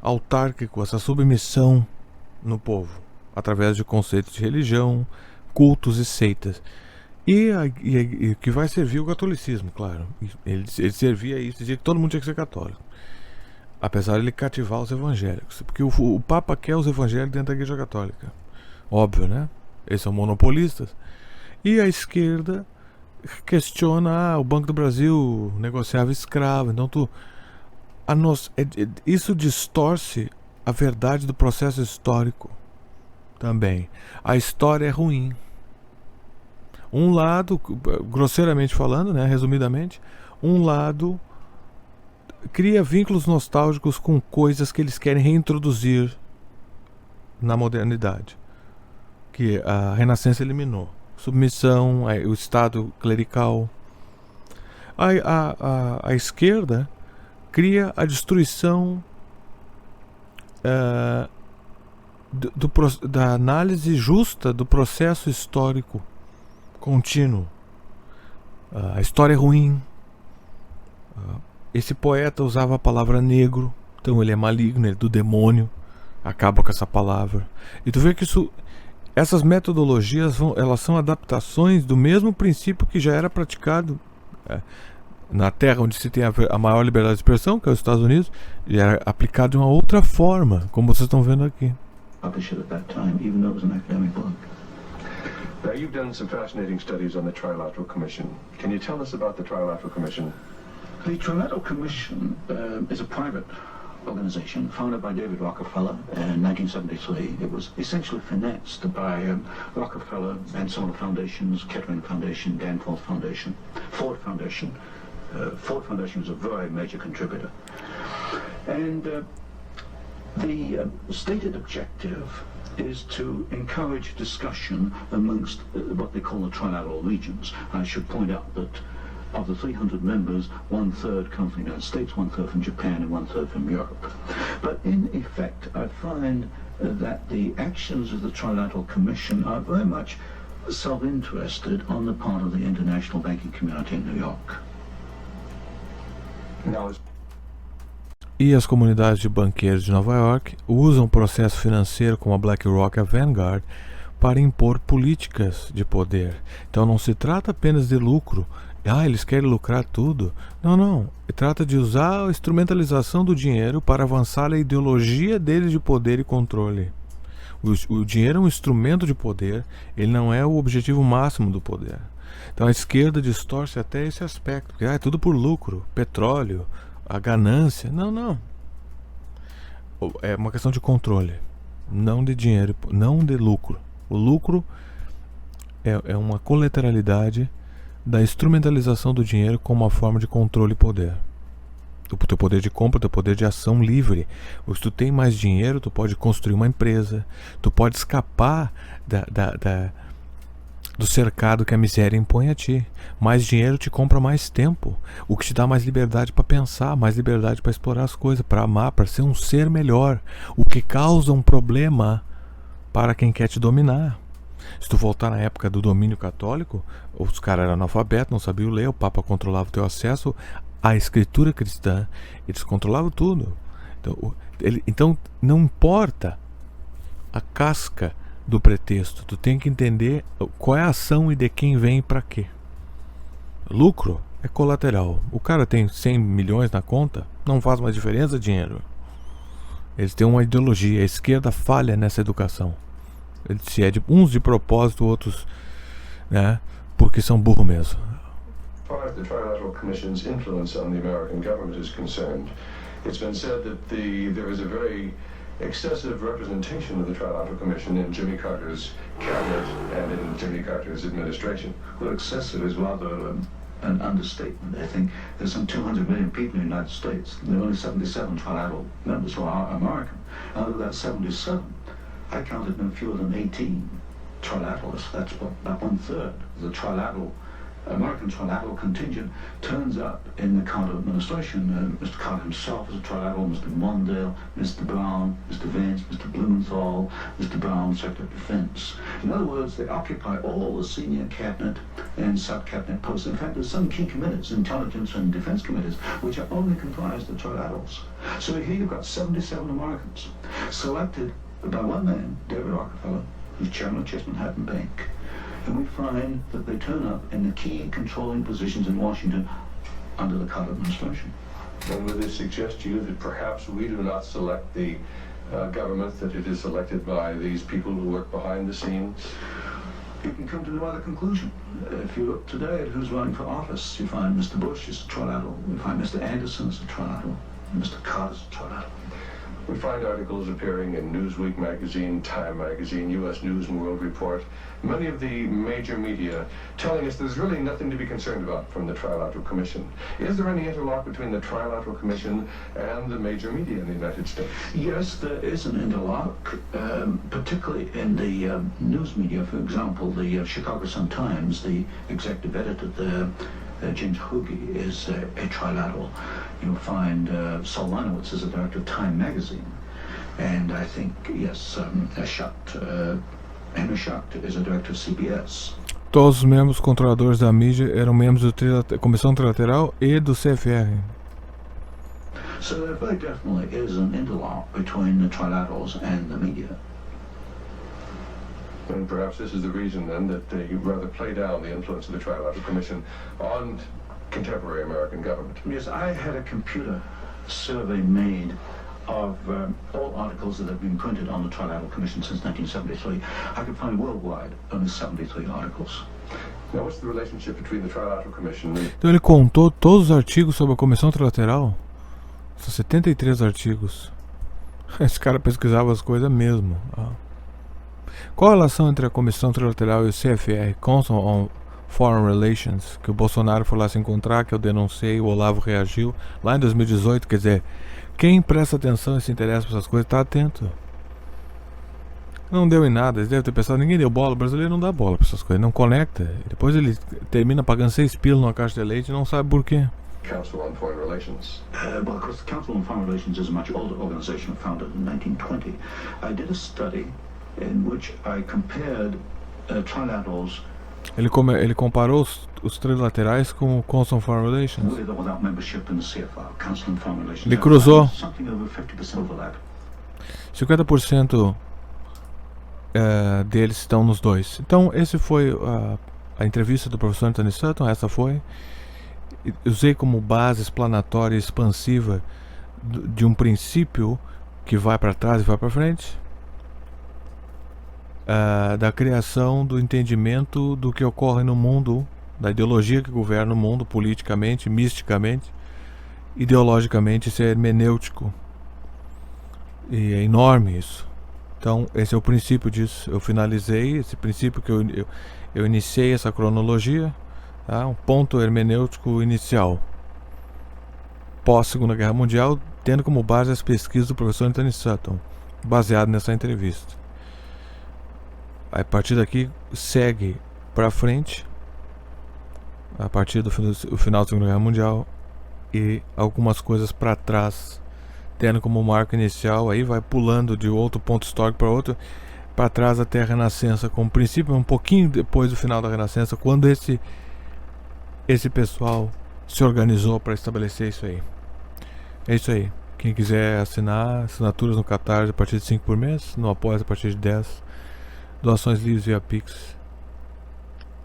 Speaker 1: autárquico, essa submissão no povo, através de conceitos de religião, cultos e seitas. E que vai servir o catolicismo, claro. Ele servia isso, dizia que todo mundo tinha que ser católico. Apesar de ele cativar os evangélicos. Porque o Papa quer os evangélicos dentro da Igreja Católica. Óbvio, né? Eles são monopolistas. E a esquerda questiona, o Banco do Brasil negociava escravo. Então isso distorce a verdade do processo histórico também. A história é ruim. Um lado, grosseiramente falando, né, resumidamente, um lado cria vínculos nostálgicos com coisas que eles querem reintroduzir na modernidade, que a Renascença eliminou. Submissão, o Estado clerical. A esquerda cria a destruição da análise justa do processo histórico contínuo. A história é ruim. Esse poeta usava a palavra negro, então ele é maligno, ele é do demônio. Acaba com essa palavra. E tu vê que essas metodologias elas são adaptações do mesmo princípio que já era praticado na terra onde se tem a maior liberdade de expressão, que é os Estados Unidos, e era aplicado de uma outra forma, como vocês estão vendo aqui.
Speaker 2: Now, you've done some fascinating studies on the Trilateral Commission. Can you tell us about the Trilateral Commission?
Speaker 3: The Trilateral Commission is a private organization founded by David Rockefeller in 1973. It was essentially financed by Rockefeller and some of the foundations, Kettering Foundation, Danforth Foundation, Ford Foundation. Ford Foundation was a very major contributor. And the stated objective is to encourage discussion amongst what they call the trilateral regions. I should point out that of the 300 members, 1/3 come from the United States, 1/3 from Japan, and 1/3 from Europe. But in effect, I find that the actions of the Trilateral Commission are very much self-interested on the part of the international banking community in New York.
Speaker 2: Now,
Speaker 1: E as comunidades de banqueiros de Nova York usam o processo financeiro como a BlackRock e a Vanguard para impor políticas de poder. Então não se trata apenas de lucro. Eles querem lucrar tudo. Não. Trata de usar a instrumentalização do dinheiro para avançar a ideologia deles de poder e controle. O dinheiro é um instrumento de poder, ele não é o objetivo máximo do poder. Então a esquerda distorce até esse aspecto, porque é tudo por lucro, petróleo, a ganância. Não. É uma questão de controle, não de dinheiro, não de lucro. O lucro é uma colateralidade da instrumentalização do dinheiro como uma forma de controle e poder. O teu poder de compra, o teu poder de ação livre. Se tu tem mais dinheiro, tu pode construir uma empresa, tu pode escapar do cercado que a miséria impõe a ti. Mais dinheiro te compra mais tempo, o que te dá mais liberdade para pensar, mais liberdade para explorar as coisas, para amar, para ser um ser melhor, o que causa um problema para quem quer te dominar. Se tu voltar na época do domínio católico, os caras eram analfabetos, não sabiam ler, o Papa controlava o teu acesso à escritura cristã, eles controlavam tudo. Então não importa a casca do pretexto, tu tem que entender qual é a ação e de quem vem e para quê. Lucro é colateral. O cara tem 100 milhões na conta, não faz mais diferença dinheiro. Eles têm uma ideologia, a esquerda falha nessa educação. Se é uns de propósito, outros, né, porque são burros mesmo.
Speaker 2: far as the Trilateral Commission's influence on the American government is concerned, it's been said that there is a very excessive representation of the Trilateral Commission in Jimmy Carter's cabinet and in Jimmy Carter's administration.
Speaker 3: Well, excessive is rather an understatement. I think there's some 200 million people in the United States. There are only 77 trilateral members who are American. Out of that 77, I counted no fewer than 18 trilateralists. That's about 1/3 of the American trilateral contingent turns up in the Carter administration. Mr. Carter himself is a trilateral, Mr. Mondale, Mr. Brown, Mr. Vance, Mr. Blumenthal, Mr. Brown, Secretary of Defense. In other words, they occupy all the senior cabinet and sub-cabinet posts. In fact, there's some key committees, intelligence and defense committees, which are only comprised of trilaterals. So here you've got 77 Americans selected by one man, David Rockefeller, who's chairman of Chase Manhattan Bank. And we find that they turn up in the key controlling positions in Washington under the Carter administration.
Speaker 2: And would this suggest to you that perhaps we do not select the government, that it is selected by these people who work behind the scenes?
Speaker 3: You can come to no other conclusion. If you look today at who's running for office, you find Mr. Bush is a trilateral, you find Mr. Anderson is a trilateral, and Mr. Carter is a trilateral.
Speaker 2: We find articles appearing in Newsweek magazine, Time magazine, U.S. News and World Report, many of the major media telling us there's really nothing to be concerned about from the Trilateral Commission. Is there any interlock between the Trilateral Commission and the major media in the United States?
Speaker 3: Yes, there is an interlock, particularly in the news media. For example, the Chicago Sun-Times, the executive editor there, James Hoagie, is a trilateral. You'll find Saul Linowitz is a director of Time magazine. And I think, yes, Henry Schacht is a director of CBS.
Speaker 1: Todos os membros controladores da mídia eram membros da Comissão Trilateral e do CFR.
Speaker 3: So there very definitely is an interlock between the trilaterals and the media.
Speaker 2: And perhaps this is the reason then that they rather play down the influence of the Trilateral Commission on contemporary American government.
Speaker 3: Yes, I had a computer survey made of all articles that have been printed on the Trilateral Commission since 1973. I could find worldwide only 73 articles.
Speaker 2: Now, what's the relationship between the Trilateral Commission and...
Speaker 1: Então ele contou todos os artigos sobre a Comissão Trilateral. São 73 artigos. Esse cara pesquisava as coisas mesmo. Qual a relação entre a Comissão Trilateral e o CFR, Council on Foreign Relations, que o Bolsonaro foi lá se encontrar, que eu denunciei, o Olavo reagiu, lá em 2018, quer dizer, quem presta atenção e se interessa por essas coisas, está atento. Não deu em nada, eles devem ter pensado, ninguém deu bola, o brasileiro não dá bola para essas coisas, não conecta. Depois ele termina pagando 6 pila numa caixa de leite e não sabe por quê.
Speaker 2: Council on Foreign Relations.
Speaker 3: Well, of course, the Council on Foreign Relations is a much older organization, founded in 1920. I did a study in which I compared trilaterals.
Speaker 1: Ele comparou os trilaterais com o Council on Foreign Relations.
Speaker 3: With or without membership in the CFR, Council on Foreign Relations.
Speaker 1: Ele cruzou.
Speaker 3: Something over 50% overlap.
Speaker 1: 50% deles estão nos dois. Então, esse foi a entrevista do professor Anthony Sutton. Essa foi. Usei como base explanatória e expansiva de um princípio que vai para trás e vai para frente. Da criação do entendimento do que ocorre no mundo, da ideologia que governa o mundo politicamente, misticamente, ideologicamente, isso é hermenêutico. E é enorme isso. Então, esse é o princípio disso. Eu finalizei esse princípio que eu iniciei essa cronologia, tá? Um ponto hermenêutico inicial, pós Segunda Guerra Mundial, tendo como base as pesquisas do professor Anthony Sutton, baseado nessa entrevista. A partir daqui segue para frente, a partir do final da Segunda Guerra Mundial, e algumas coisas para trás, tendo como marco inicial, aí vai pulando de outro ponto histórico para outro, para trás até a Renascença, como princípio, um pouquinho depois do final da Renascença, quando esse pessoal se organizou para estabelecer isso aí. É isso aí. Quem quiser assinar, assinaturas no Catarse a partir de 5 por mês, no Apoia a partir de 10. Doações livres via Pix.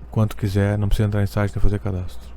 Speaker 1: Quanto quiser, não precisa entrar em site nem fazer cadastro.